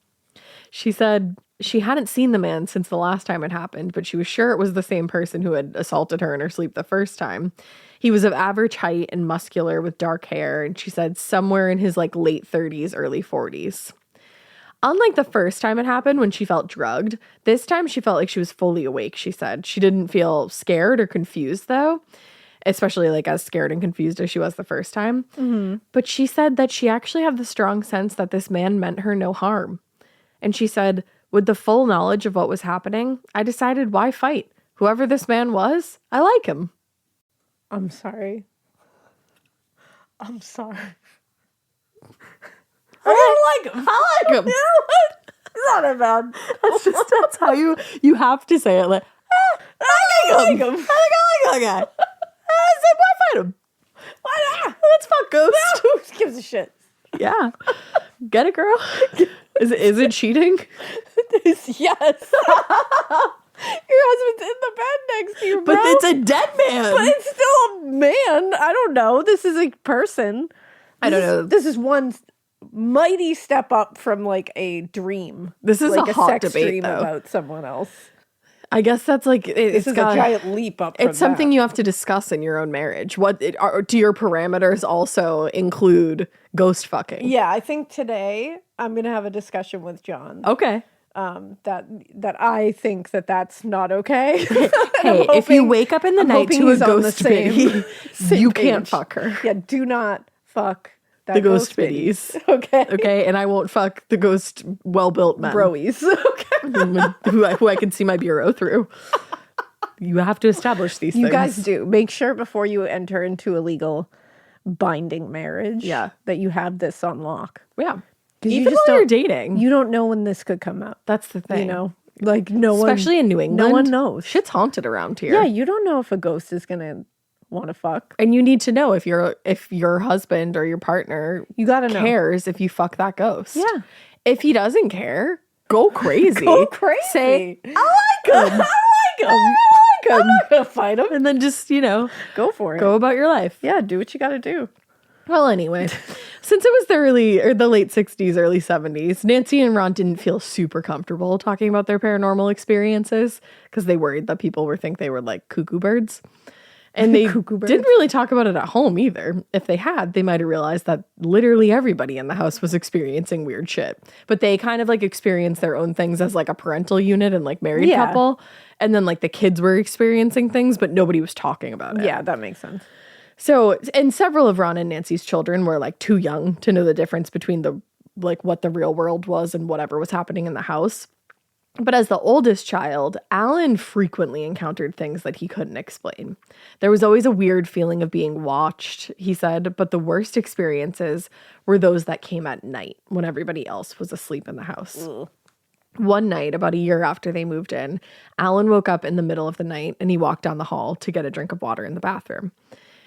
She said she hadn't seen the man since the last time it happened, but she was sure it was the same person who had assaulted her in her sleep the first time. He was of average height and muscular with dark hair, and she said somewhere in his like late 30s, early 40s. Unlike the first time it happened when she felt drugged, this time she felt like she was fully awake, she said. She didn't feel scared or confused, though, especially like as scared and confused as she was the first time. Mm-hmm. But she said that she actually had the strong sense that this man meant her no harm. And she said, with the full knowledge of what was happening, I decided why fight? Whoever this man was, I like him. I'm sorry. I'm sorry. I like him. I like him. You know what? It's not that bad. That's how you have to say it. Like, I like him. I think I like that guy. I said, why fight him? Why not? Let's fuck Ghost. Who gives a shit? Yeah. Get it, girl? Is it cheating? Yes. Your husband's in the bed next to you, bro. But it's a dead man. But it's still a man. I don't know. This is a person. I don't know. This is one mighty step up from like a dream. This is like a hot sex debate, dream though. About someone else. I guess that's like This is a giant leap up. It's something you have to discuss in your own marriage. Do your parameters also include ghost fucking? Yeah, I think today I'm gonna have a discussion with John. Okay. That I think that's not okay. Hey, if you wake up in the night to a ghost biddy, you can't fuck her. Yeah, do not fuck the ghost biddies. Okay. Okay, and I won't fuck the ghost well-built men. Broies. Okay. who I can see my bureau through. You have to establish these things. You guys do. Make sure before you enter into a legal binding marriage that you have this on lock. Yeah. Even while you're dating. You don't know when this could come out. That's the thing. You know? Like no one. Especially in New England. No one knows. Shit's haunted around here. Yeah, you don't know if a ghost is going to want to fuck. And you need to know if your husband or your partner you gotta know. cares if you fuck that ghost. Yeah. If he doesn't care, go crazy. Go crazy. Say, I like him. I'm gonna fight him. And then just, Go for it. go about your life. Yeah, do what you gotta do. Well, anyway, since it was the late 60s, early 70s, Nancy and Ron didn't feel super comfortable talking about their paranormal experiences because they worried that people would think they were like cuckoo birds. And they didn't really talk about it at home either. If they had, they might have realized that literally everybody in the house was experiencing weird shit. But they kind of like experienced their own things as like a parental unit and like married couple. And then like the kids were experiencing things, but nobody was talking about it. Yeah, that makes sense. So, and several of Ron and Nancy's children were like too young to know the difference between what the real world was and whatever was happening in the house. But as the oldest child, Alan frequently encountered things that he couldn't explain. There was always a weird feeling of being watched, he said, but the worst experiences were those that came at night when everybody else was asleep in the house. Ugh. One night, about a year after they moved in, Alan woke up in the middle of the night and he walked down the hall to get a drink of water in the bathroom.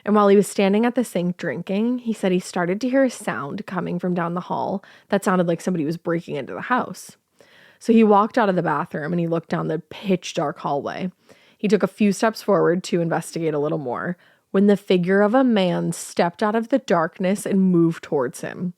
And while he was standing at the sink drinking, he said he started to hear a sound coming from down the hall that sounded like somebody was breaking into the house. So he walked out of the bathroom and he looked down the pitch dark hallway. He took a few steps forward to investigate a little more when the figure of a man stepped out of the darkness and moved towards him.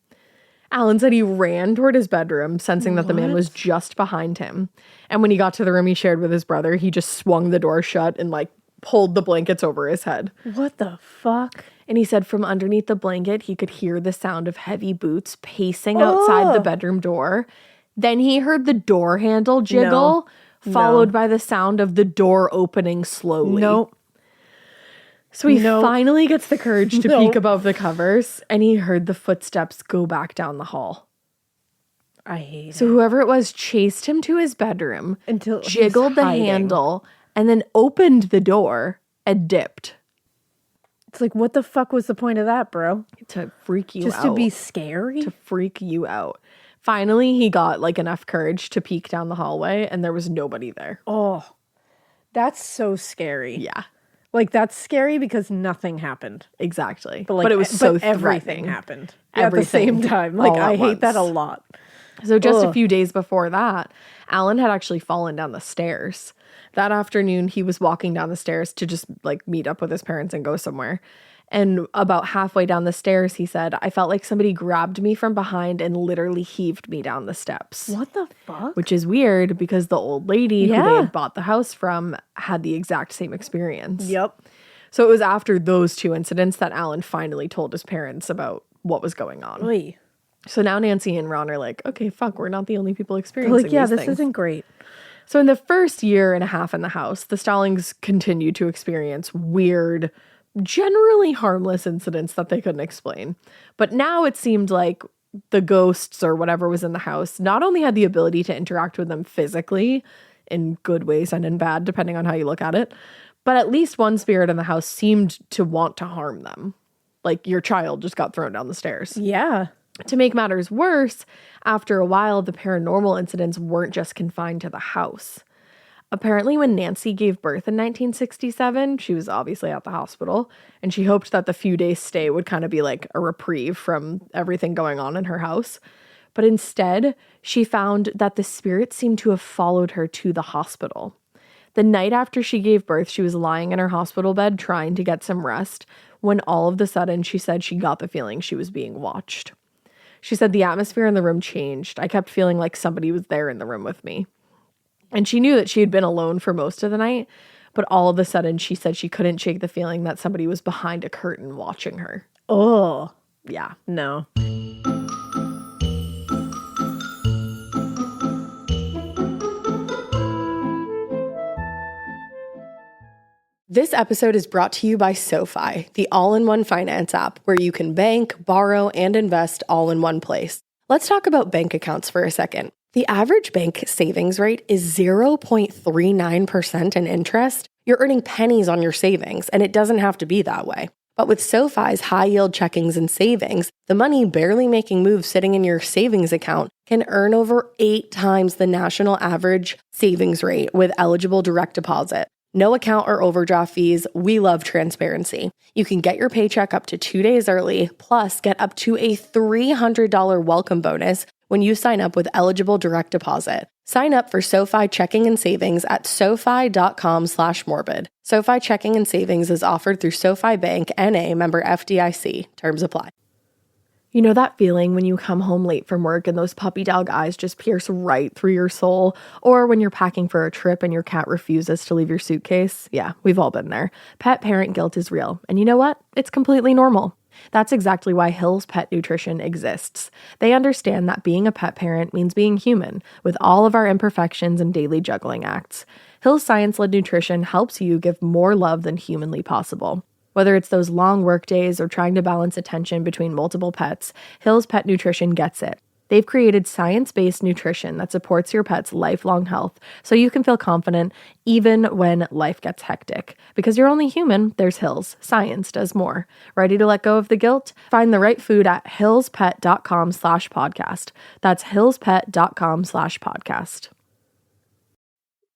Alan said he ran toward his bedroom, sensing that the man was just behind him. And when he got to the room he shared with his brother, he just swung the door shut and like pulled the blankets over his head. What the fuck? And he said from underneath the blanket, he could hear the sound of heavy boots pacing outside the bedroom door. Then he heard the door handle jiggle, followed by the sound of the door opening slowly. Nope. So he finally gets the courage to peek above the covers, and he heard the footsteps go back down the hall. I hate it. So whoever it was chased him to his bedroom, Until jiggled the handle, and then opened the door and dipped. It's like, what the fuck was the point of that, bro? To freak you out. Just to be scary? To freak you out. Finally, he got like enough courage to peek down the hallway and there was nobody there. Oh, that's so scary. Yeah. Like, that's scary because nothing happened. Exactly. But it was so everything happened everything, at the same time. Like, I hate that a lot. So just a few days before that, Alan had actually fallen down the stairs. That afternoon, he was walking down the stairs to just like meet up with his parents and go somewhere. And about halfway down the stairs, he said, I felt like somebody grabbed me from behind and literally heaved me down the steps. What the fuck? Which is weird because the old lady who they had bought the house from had the exact same experience. Yep. So it was after those two incidents that Alan finally told his parents about what was going on. Oy. So now Nancy and Ron are like, okay, fuck, we're not the only people experiencing Like, yeah, these this things. isn't great. So in the first year and a half in the house, the Stallings continued to experience weird, generally harmless incidents that they couldn't explain. But now it seemed like the ghosts or whatever was in the house not only had the ability to interact with them physically, in good ways and in bad, depending on how you look at it, but at least one spirit in the house seemed to want to harm them. Like your child just got thrown down the stairs. Yeah. To make matters worse, after a while, the paranormal incidents weren't just confined to the house. Apparently, when Nancy gave birth in 1967, she was obviously at the hospital, and she hoped that the few days stay would kind of be like a reprieve from everything going on in her house. But instead, she found that the spirit seemed to have followed her to the hospital. The night after she gave birth, she was lying in her hospital bed trying to get some rest, when all of a sudden she said she got the feeling she was being watched. She said the atmosphere in the room changed. I kept feeling like somebody was there in the room with me. And she knew that she had been alone for most of the night, but all of a sudden she said she couldn't shake the feeling that somebody was behind a curtain watching her. Oh. Yeah. No. This episode is brought to you by SoFi, the all-in-one finance app where you can bank, borrow, and invest all in one place. Let's talk about bank accounts for a second. The average bank savings rate is 0.39% in interest. You're earning pennies on your savings, and it doesn't have to be that way. But with SoFi's high-yield checkings and savings, the money barely making moves sitting in your savings account can earn over 8 times the national average savings rate with eligible direct deposit. No account or overdraft fees. We love transparency. You can get your paycheck up to 2 days early, plus get up to a $300 welcome bonus when you sign up with eligible direct deposit. Sign up for SoFi Checking and Savings at SoFi.com/morbid. SoFi Checking and Savings is offered through SoFi Bank, N.A., member FDIC. Terms apply. You know that feeling when you come home late from work and those puppy dog eyes just pierce right through your soul? Or when you're packing for a trip and your cat refuses to leave your suitcase? Yeah, we've all been there. Pet parent guilt is real. And you know what? It's completely normal. That's exactly why Hill's Pet Nutrition exists. They understand that being a pet parent means being human, with all of our imperfections and daily juggling acts. Hill's science-led nutrition helps you give more love than humanly possible. Whether it's those long work days or trying to balance attention between multiple pets, Hill's Pet Nutrition gets it. They've created science-based nutrition that supports your pet's lifelong health so you can feel confident even when life gets hectic. Because you're only human, there's Hill's. Science does more. Ready to let go of the guilt? Find the right food at hillspet.com/podcast. That's hillspet.com/podcast.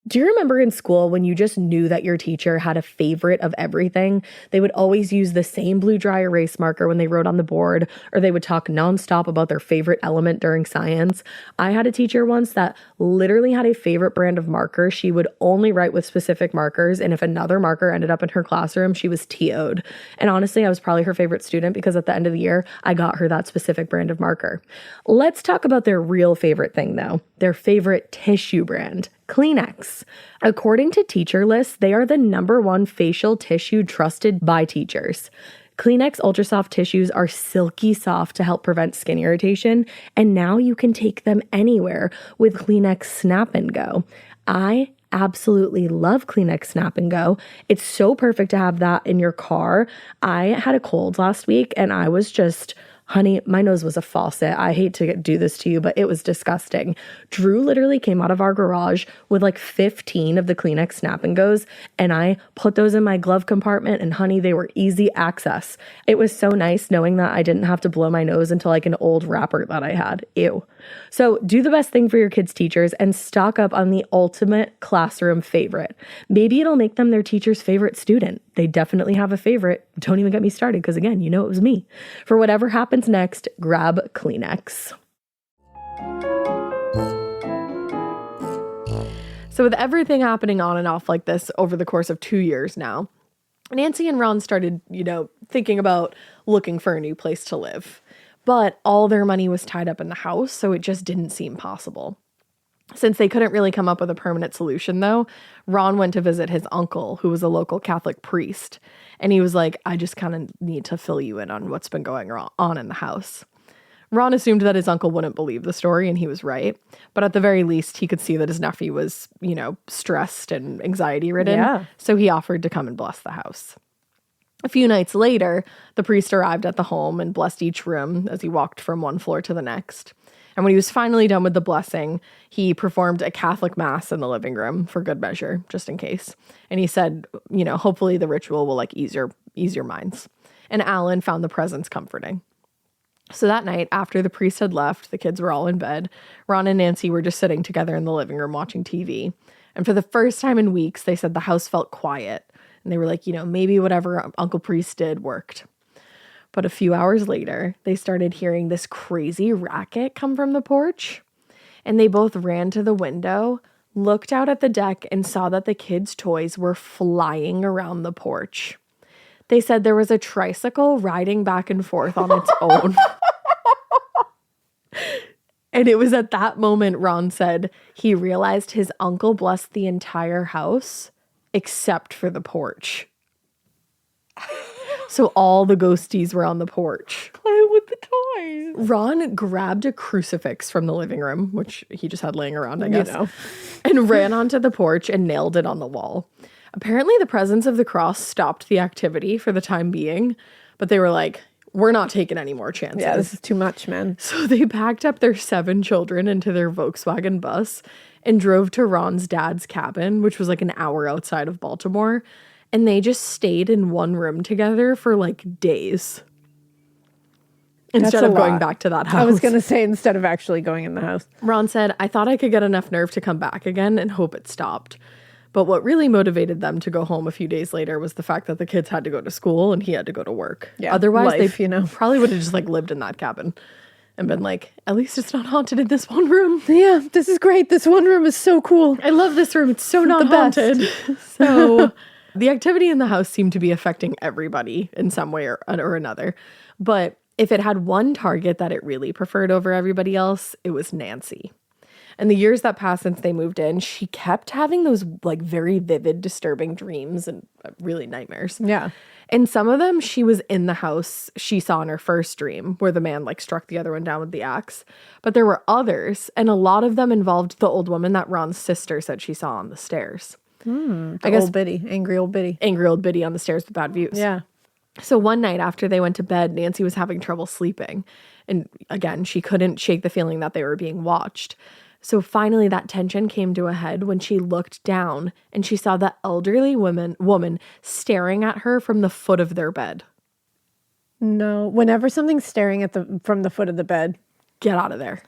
Do you remember in school when you just knew that your teacher had a favorite of everything? They would always use the same blue dry erase marker when they wrote on the board, or they would talk nonstop about their favorite element during science. I had a teacher once that literally had a favorite brand of marker. She would only write with specific markers, and if another marker ended up in her classroom, she was TO'd. And honestly, I was probably her favorite student because at the end of the year, I got her that specific brand of marker. Let's talk about their real favorite thing though, their favorite tissue brand. Kleenex. According to Teacher List, they are the #1 facial tissue trusted by teachers. Kleenex Ultra Soft tissues are silky soft to help prevent skin irritation, and now you can take them anywhere with Kleenex Snap and Go. I absolutely love Kleenex Snap and Go. It's so perfect to have that in your car. I had a cold last week and I was just... Honey, my nose was a faucet. I hate to do this to you, but it was disgusting. Drew literally came out of our garage with like 15 of the Kleenex Snap and Goes, and I put those in my glove compartment, and honey, they were easy access. It was so nice knowing that I didn't have to blow my nose into like an old wrapper that I had. Ew. So do the best thing for your kids' teachers and stock up on the ultimate classroom favorite. Maybe it'll make them their teacher's favorite student. They definitely have a favorite. Don't even get me started because again, you know it was me. For whatever happens next, grab Kleenex. So with everything happening on and off like this over the course of 2 years now, Nancy and Ron started, thinking about looking for a new place to live. But all their money was tied up in the house, so it just didn't seem possible. Since they couldn't really come up with a permanent solution, though, Ron went to visit his uncle, who was a local Catholic priest. And he was like, I just kind of need to fill you in on what's been going on in the house. Ron assumed that his uncle wouldn't believe the story, and he was right. But at the very least, he could see that his nephew was, stressed and anxiety-ridden. Yeah. So he offered to come and bless the house. A few nights later, the priest arrived at the home and blessed each room as he walked from one floor to the next. And when he was finally done with the blessing, he performed a Catholic mass in the living room for good measure, just in case. And he said, hopefully the ritual will ease your minds. And Alan found the presence comforting. So that night, after the priest had left, the kids were all in bed. Ron and Nancy were just sitting together in the living room watching TV. And for the first time in weeks, they said the house felt quiet. And they were like, maybe whatever Uncle Priest did worked. But a few hours later, they started hearing this crazy racket come from the porch. And they both ran to the window, looked out at the deck, and saw that the kids' toys were flying around the porch. They said there was a tricycle riding back and forth on its own. And it was at that moment, Ron said, he realized his uncle blessed the entire house except for the porch. So all the ghosties were on the porch. Playing with the toys. Ron grabbed a crucifix from the living room, which he just had laying around, I guess, and ran onto the porch and nailed it on the wall. Apparently the presence of the cross stopped the activity for the time being, but they were like, we're not taking any more chances. Yeah, this is too much, man. So they packed up their 7 children into their Volkswagen bus and drove to Ron's dad's cabin, which was like an hour outside of Baltimore. And they just stayed in one room together for like days. Instead of going back to that house. I was going to say, instead of actually going in the house. Ron said, I thought I could get enough nerve to come back again and hope it stopped. But what really motivated them to go home a few days later was the fact that the kids had to go to school and he had to go to work. Yeah, Otherwise, life, they probably would have just like lived in that cabin. and been like, at least it's not haunted in this one room. Yeah, this is great. This one room is so cool. I love this room. It's so not haunted. So the activity in the house seemed to be affecting everybody in some way or another. But if it had one target that it really preferred over everybody else, it was Nancy. And the years that passed since they moved in, she kept having those like very vivid, disturbing dreams and really nightmares. Yeah. And some of them, she was in the house she saw in her first dream where the man like struck the other one down with the axe. But there were others, and a lot of them involved the old woman that Ron's sister said she saw on the stairs. I guess old biddy, angry old biddy. Angry old biddy on the stairs with bad views. Yeah. So one night after they went to bed, Nancy was having trouble sleeping. And again, she couldn't shake the feeling that they were being watched. So finally that tension came to a head when she looked down and she saw the elderly woman staring at her from the foot of their bed. No, whenever something's staring from the foot of the bed, Get out of there.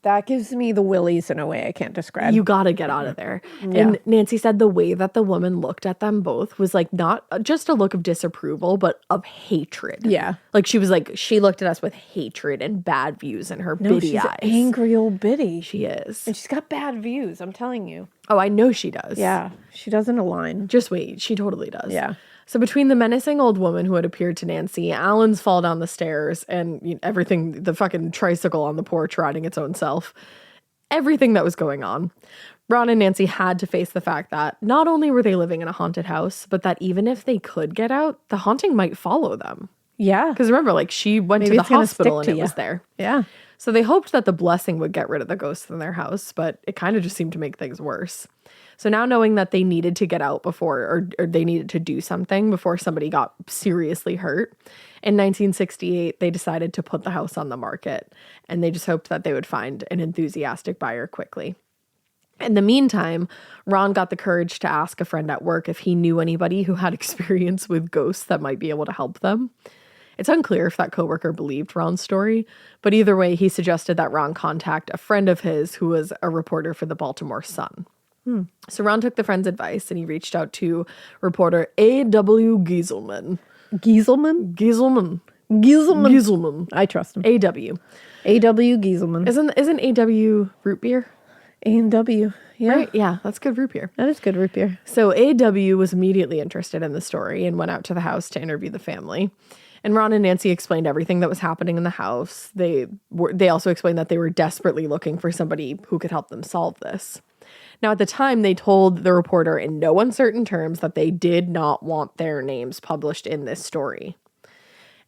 that gives me the willies in a way I can't describe. You got to get out of there. Yeah. And Nancy said the way that the woman looked at them both was like not just a look of disapproval, but of hatred. Yeah. Like she was like, she looked at us with hatred and bad views in her biddy she's eyes. an angry old biddy. She is. And she's got bad views, I'm telling you. Oh, I know she does. Yeah, she doesn't align. Just wait. She totally does. Yeah. So between the menacing old woman who had appeared to Nancy, Alan's fall down the stairs, and everything, the fucking tricycle on the porch riding its own self, everything that was going on, Ron and Nancy had to face the fact that not only were they living in a haunted house, but that even if they could get out, the haunting might follow them. Yeah. Because remember, like she went Maybe to the it's gonna hospital and stick it to was ya. there. Yeah. So they hoped that the blessing would get rid of the ghosts in their house, but it kind of just seemed to make things worse. So now knowing that they needed to get out before, or they needed to do something before somebody got seriously hurt, in 1968, they decided to put the house on the market, and they just hoped that they would find an enthusiastic buyer quickly. In the meantime, Ron got the courage to ask a friend at work if he knew anybody who had experience with ghosts that might be able to help them. It's unclear if that coworker believed Ron's story, but either way, he suggested that Ron contact a friend of his who was a reporter for the Baltimore Sun. So Ron took the friend's advice and he reached out to reporter A.W. Gieselman. Gieselman? Gieselman. Gieselman. Gieselman. I trust him. A.W. A.W. Gieselman. Isn't A.W. root beer? A&W. Yeah. Right? Yeah, that's good root beer. That is good root beer. So A.W. was immediately interested in the story and went out to the house to interview the family. And Ron and Nancy explained everything that was happening in the house. They also explained that they were desperately looking for somebody who could help them solve this. Now, at the time, they told the reporter in no uncertain terms that they did not want their names published in this story.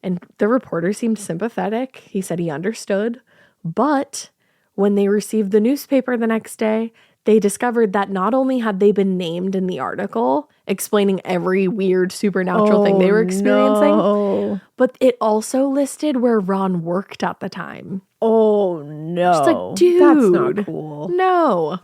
And the reporter seemed sympathetic. He said he understood. But when they received the newspaper the next day, they discovered that not only had they been named in the article explaining every weird supernatural thing they were experiencing, No. but it also listed where Ron worked at the time. Oh, no. Just like, dude. That's not cool. No.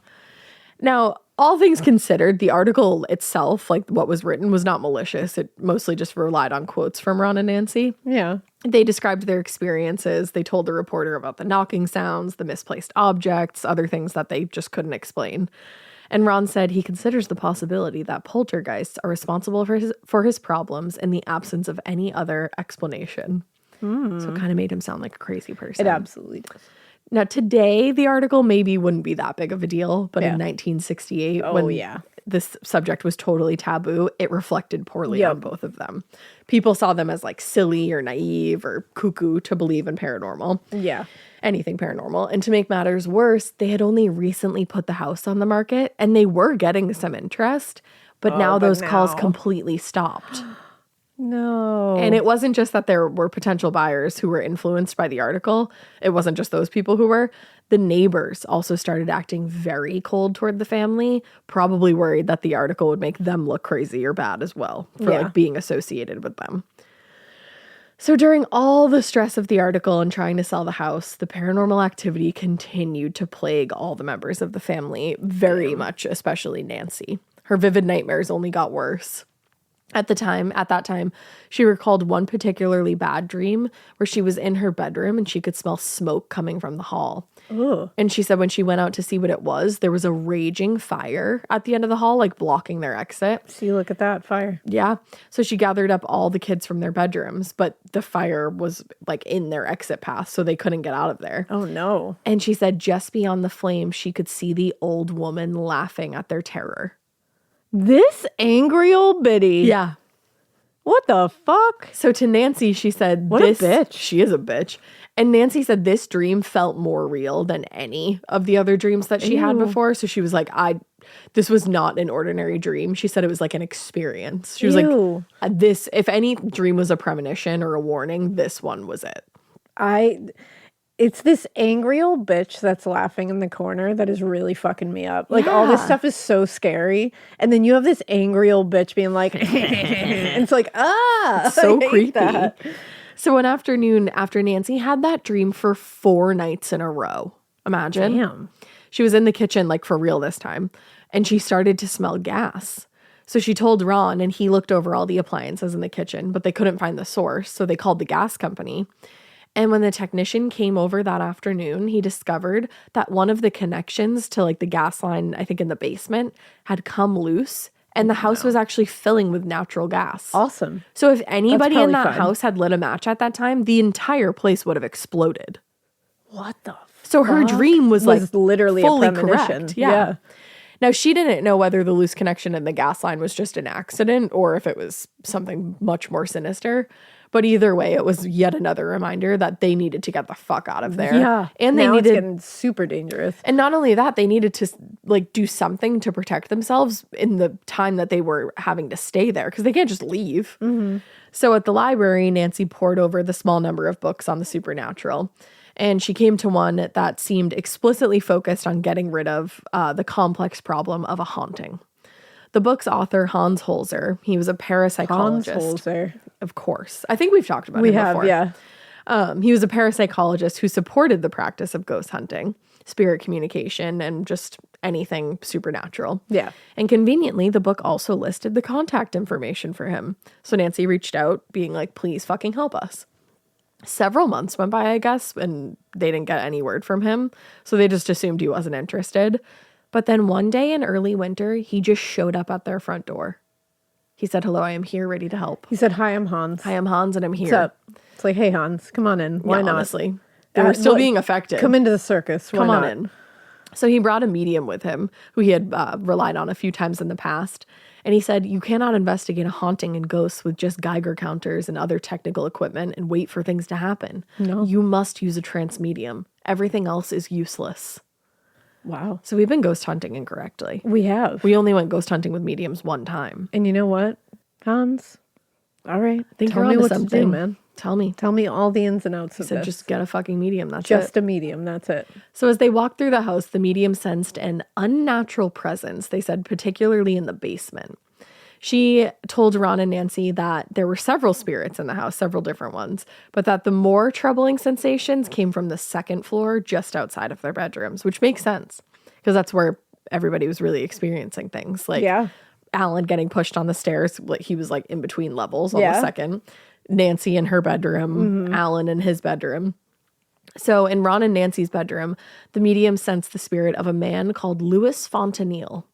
Now, all things considered, the article itself, like what was written, was not malicious. It mostly just relied on quotes from Ron and Nancy. Yeah. They described their experiences. They told the reporter about the knocking sounds, the misplaced objects, other things that they just couldn't explain. And Ron said he considers the possibility that poltergeists are responsible for his problems in the absence of any other explanation. So it kind of made him sound like a crazy person. It absolutely does. Now, today, the article maybe wouldn't be that big of a deal, but Yeah. in 1968, Oh, when yeah. this subject was totally taboo, it reflected poorly on both of them. People saw them as like silly or naive or cuckoo to believe in paranormal. Yeah. Anything paranormal. And to make matters worse, they had only recently put the house on the market and they were getting some interest, but now but those calls now- completely stopped. No. And it wasn't just that there were potential buyers who were influenced by the article. It wasn't just those people who were. The neighbors also started acting very cold toward the family, probably worried that the article would make them look crazy or bad as well for like being associated with them. So during all the stress of the article and trying to sell the house, the paranormal activity continued to plague all the members of the family very much, especially Nancy. Her vivid nightmares only got worse. At that time, she recalled one particularly bad dream where she was in her bedroom and she could smell smoke coming from the hall. Ugh. And she said when she went out to see what it was, there was a raging fire at the end of the hall, like blocking their exit. See, look at that fire. Yeah. So she gathered up all the kids from their bedrooms, but the fire was like in their exit path, so they couldn't get out of there. Oh, no. And she said just beyond the flame, she could see the old woman laughing at their terror. This angry old biddy. Yeah. What the fuck? So to Nancy, she said, What a bitch. She is a bitch. And Nancy said this dream felt more real than any of the other dreams that she had before. So she was like, this was not an ordinary dream. She said it was like an experience. She was Ew. like, this, if any dream was a premonition or a warning, this one was it. It's this angry old bitch that's laughing in the corner that is really fucking me up. Like, all this stuff is so scary. And then you have this angry old bitch being like, it's like, So I hate creepy. that. So one afternoon after Nancy had that dream for 4 nights in a row, imagine. Damn. She was in the kitchen, like for real this time, and she started to smell gas. So she told Ron, and he looked over all the appliances in the kitchen, but they couldn't find the source. So they called the gas company. And when the technician came over that afternoon, he discovered that one of the connections to like the gas line, I think in the basement, had come loose. And the house was actually filling with natural gas. Awesome. So if anybody in probably that fun. house had lit a match at that time, the entire place would have exploded. What the So her dream was like literally fully a premonition. correct. Yeah. Now she didn't know whether the loose connection in the gas line was just an accident or if it was something much more sinister. But either way, it was yet another reminder that they needed to get the fuck out of there. Yeah. And they now needed it's getting super dangerous. and not only that, they needed to like do something to protect themselves in the time that they were having to stay there because they can't just leave. Mm-hmm. So at the library, Nancy pored over the small number of books on the supernatural. And she came to one that seemed explicitly focused on getting rid of the complex problem of a haunting. The book's author, Hans Holzer, he was a parapsychologist. Hans Holzer. Of course. I think we've talked about him before. Yeah. He was a parapsychologist who supported the practice of ghost hunting, spirit communication, and just anything supernatural. Yeah. And conveniently, the book also listed the contact information for him. So Nancy reached out, being like, please fucking help us. Several months went by, I guess, and they didn't get any word from him. So they just assumed he wasn't interested. But then one day in early winter, he just showed up at their front door. He said, hello, I am here, ready to help. He said, hi, I'm Hans. I am Hans and I'm here. What's up? It's like, hey, Hans, come on in. Why Yeah, not? honestly. They were still being affected. Come into the circus. Why Come on not? in. So he brought a medium with him who he had relied on a few times in the past. And he said, you cannot investigate a haunting and ghosts with just Geiger counters and other technical equipment and wait for things to happen. No. You must use a trance medium. Everything else is useless. Wow. So we've been ghost hunting incorrectly. We have. We only went ghost hunting with mediums one time. And you know what, Hans? All right. I think Tell you're me onto what something. to do, man. Tell me. Tell me all the ins and outs of He said, this. just get a fucking medium. That's Just it. a medium. That's it. So as they walked through the house, the medium sensed an unnatural presence, they said, particularly in the basement. She told Ron and Nancy that there were several spirits in the house, several different ones, but that the more troubling sensations came from the second floor just outside of their bedrooms, which makes sense because that's where everybody was really experiencing things. Like Alan getting pushed on the stairs, like he was like in between levels on the second. Nancy in her bedroom, Alan in his bedroom. So in Ron and Nancy's bedroom, the medium sensed the spirit of a man called Louis Fontenelle.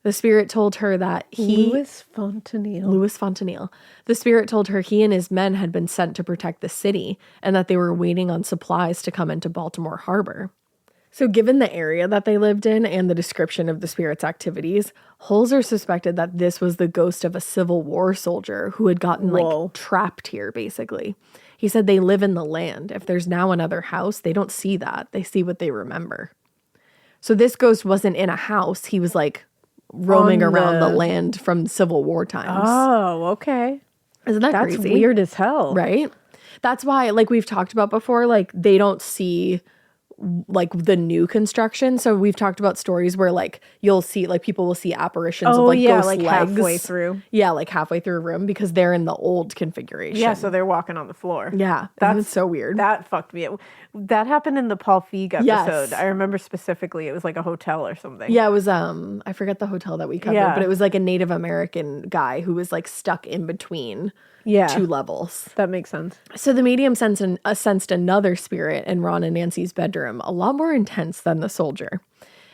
The spirit told her that Louis Fontenelle. The spirit told her he and his men had been sent to protect the city and that they were waiting on supplies to come into Baltimore Harbor. So given the area that they lived in and the description of the spirit's activities, Holzer suspected that this was the ghost of a Civil War soldier who had gotten like trapped here, basically. He said they live in the land. If there's now another house, they don't see that. They see what they remember. So this ghost wasn't in a house. He was like roaming around the land from Civil War times. Oh, okay. Isn't that That's crazy? weird as hell. Right? That's why, like we've talked about before, like they don't see like the new construction. So we've talked about stories where like you'll see like people will see apparitions of Oh, like yeah, ghost like legs halfway through. Yeah, like halfway through a room because they're in the old configuration. Yeah, so they're walking on the floor. Yeah, that's so weird. That fucked me up. That happened in the Paul Feig episode. Yes. I remember specifically. It was like a hotel or something. Yeah, it was I forget the hotel that we covered, but it was like a Native American guy who was like stuck in between two levels. That makes sense. So the medium sensed another spirit in Ron and Nancy's bedroom, a lot more intense than the soldier.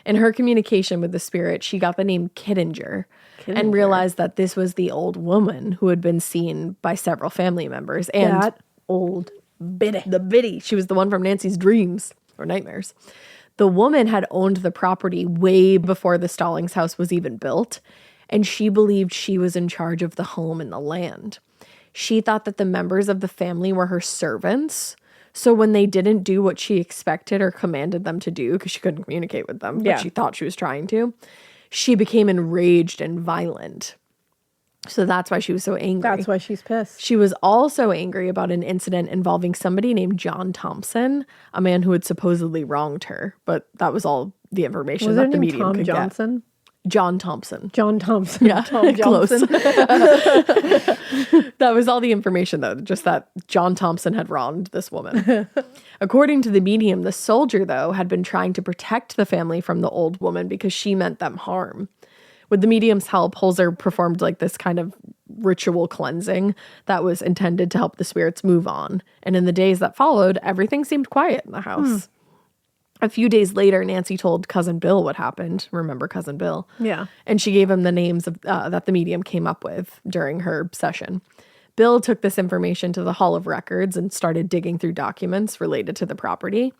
In her communication with the spirit, she got the name Kittinger and realized that this was the old woman who had been seen by several family members. And that old biddy. The biddy. She was the one from Nancy's dreams or nightmares. The woman had owned the property way before the Stallings house was even built, and she believed she was in charge of the home and the land. She thought that the members of the family were her servants. So when they didn't do what she expected or commanded them to do, because she couldn't communicate with them, but she thought she was trying to, she became enraged and violent. So that's why she was so angry. That's why she's pissed. She was also angry about an incident involving somebody named John Thompson, a man who had supposedly wronged her. But that was all the information that the medium Tom could Johnson? get. John Thompson. John Thompson. Yeah, Tom Johnson. That was all the information, though, just that John Thompson had wronged this woman. According to the medium, the soldier, though, had been trying to protect the family from the old woman because she meant them harm. With the medium's help, Holzer performed like this kind of ritual cleansing that was intended to help the spirits move on. And in the days that followed, everything seemed quiet in the house. A few days later, Nancy told Cousin Bill what happened. Remember Cousin Bill? Yeah. And she gave him the names of that the medium came up with during her session. Bill took this information to the Hall of Records and started digging through documents related to the property.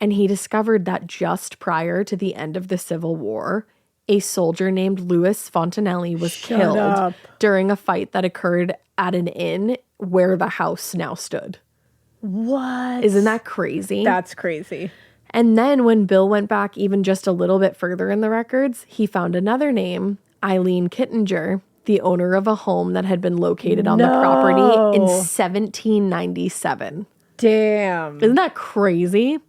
And he discovered that just prior to the end of the Civil War, a soldier named Louis Fontanelli was killed during a fight that occurred at an inn where the house now stood. What? Isn't that crazy? That's crazy. And then when Bill went back even just a little bit further in the records, he found another name, Eileen Kittinger, the owner of a home that had been located on the property in 1797. Damn. Isn't that crazy?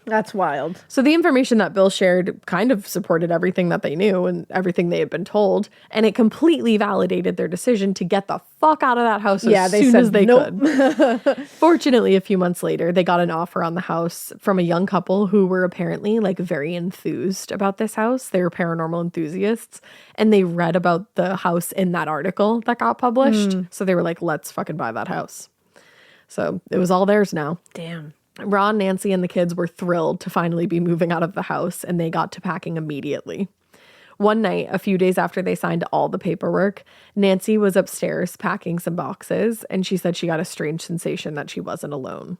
That's wild. So the information that Bill shared kind of supported everything that they knew and everything they had been told, and it completely validated their decision to get the fuck out of that house as soon as they could. Fortunately, a few months later, they got an offer on the house from a young couple who were apparently like very enthused about this house. They were paranormal enthusiasts, and they read about the house in that article that got published. So they were like, let's fucking buy that house. So it was all theirs now. Damn. Ron, Nancy, and the kids were thrilled to finally be moving out of the house, and they got to packing immediately. One night, a few days after they signed all the paperwork, Nancy was upstairs packing some boxes, and she said she got a strange sensation that she wasn't alone.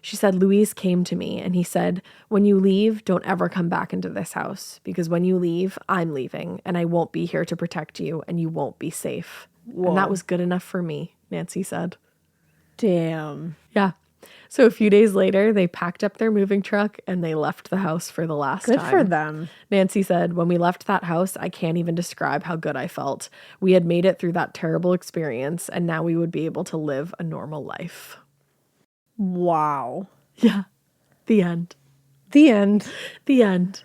She said, Louise came to me, and he said, when you leave, don't ever come back into this house, because when you leave, I'm leaving, and I won't be here to protect you, and you won't be safe. Whoa. And that was good enough for me, Nancy said. Damn. Yeah. So a few days later, they packed up their moving truck and they left the house for the last time. Good for them. Nancy said, when we left that house, I can't even describe how good I felt. We had made it through that terrible experience, and now we would be able to live a normal life. Wow. Yeah. The end. The end. The end.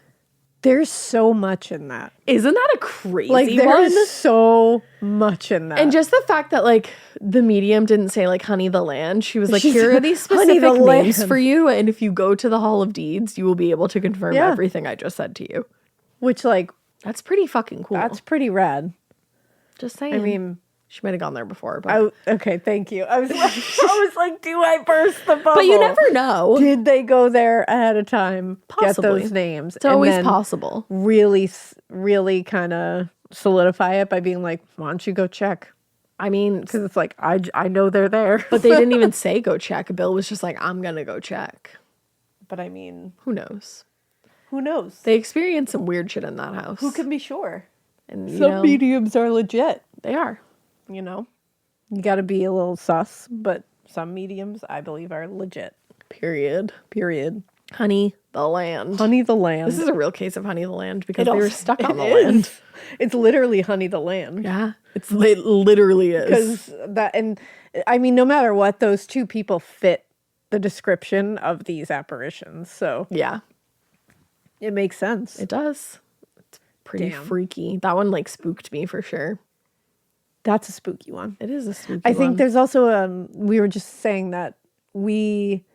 There's so much in that. Isn't that a crazy like, there's one? so much in that. And just the fact that, like, the medium didn't say, like, honey the land. She was like, She's here are these honey specific the names land. for you. And if you go to the Hall of Deeds, you will be able to confirm everything I just said to you. Which, like... That's pretty fucking cool. That's pretty rad. Just saying. I mean... She might have gone there before, but... okay, thank you. I was like, do I burst the bubble? But you never know. Did they go there ahead of time? Possibly. Get those names. It's always possible. Really kind of solidify it by being like, why don't you go check? I mean... Because it's like, I know they're there. But they didn't even say go check. Bill was just like, I'm going to go check. But I mean... Who knows? Who knows? They experienced some weird shit in that house. Who can be sure? And Some mediums are legit. They are. You know? You got to be a little sus, but some mediums, I believe, are legit. Period. Honey the land. Honey the land. This is a real case of Honey the land because they were stuck on the land. It's literally Honey the land. Yeah. It literally is. Because that, and I mean, no matter what, those two people fit the description of these apparitions. So yeah. It makes sense. It does. It's pretty Damn. freaky. That one like spooked me for sure. That's a spooky one. It is a spooky I think one. there's also we were just saying that we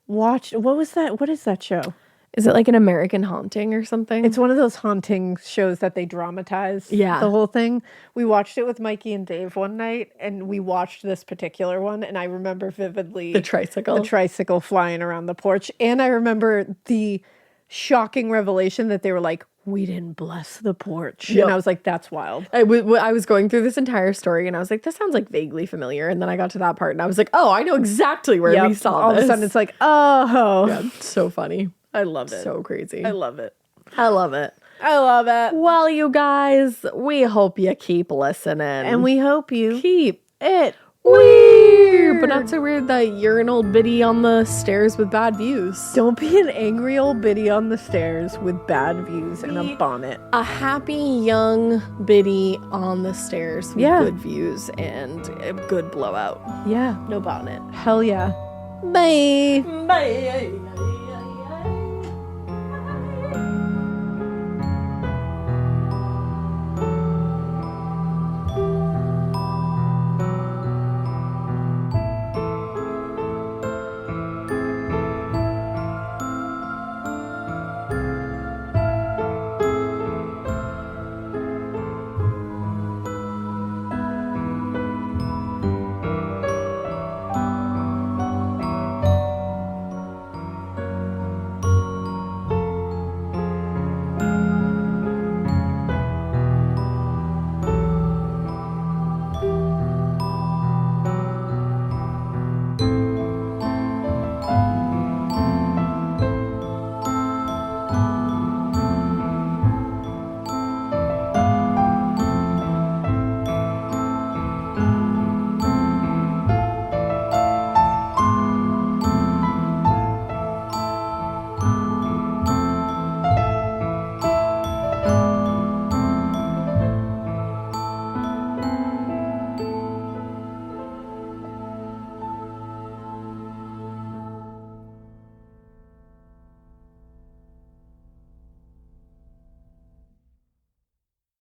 watched, what is that show? Is it like an American Haunting or something? It's one of those haunting shows that they dramatize Yeah. the whole thing. We watched it with Mikey and Dave one night, and we watched this particular one, and I remember vividly the tricycle. the tricycle flying around the porch. And I remember the shocking revelation that they were like, we didn't bless the porch. Yep. And I was like, that's wild. I was going through this entire story and I was like, this sounds like vaguely familiar. And then I got to that part and I was like, oh, I know exactly where we saw All this. of a sudden it's like, oh. Yeah, it's so funny. I love it. So crazy. I love it. I love it. I love it. Well, you guys, we hope you keep listening. And we hope you keep it weird. But not so weird that you're an old biddy on the stairs with bad views. Don't be an angry old biddy on the stairs with bad views and a bonnet. A happy young biddy on the stairs with good views and a good blowout. Yeah. No bonnet. Hell yeah. Bye. Bye.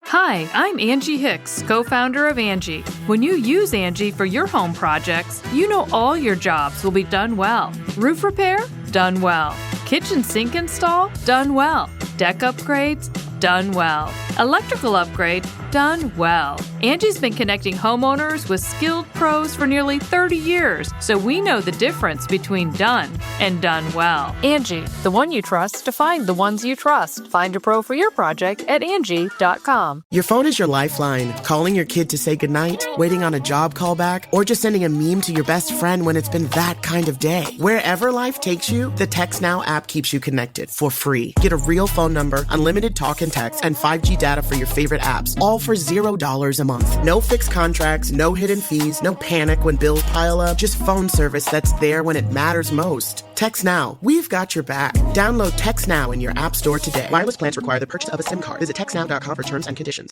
Hi, I'm Angie Hicks, co-founder of Angie. When you use Angie for your home projects, you know all your jobs will be done well. Roof repair? Done well. Kitchen sink install? Done well. Deck upgrades? Done well. Electrical upgrade? Done well. Angie's been connecting homeowners with skilled pros for nearly 30 years, so we know the difference between done and done well. Angie, the one you trust to find the ones you trust. Find a pro for your project at Angie.com. Your phone is your lifeline. Calling your kid to say goodnight, waiting on a job callback, or just sending a meme to your best friend when it's been that kind of day. Wherever life takes you, the TextNow app keeps you connected for free. Get a real phone number, unlimited talk and text, and 5G data for your favorite apps, all for $0 a month. No fixed contracts, no hidden fees, no panic when bills pile up, just phone service that's there when it matters most. TextNow, we've got your back. Download TextNow in your app store today. Wireless plans require the purchase of a SIM card. Visit textnow.com for terms and conditions.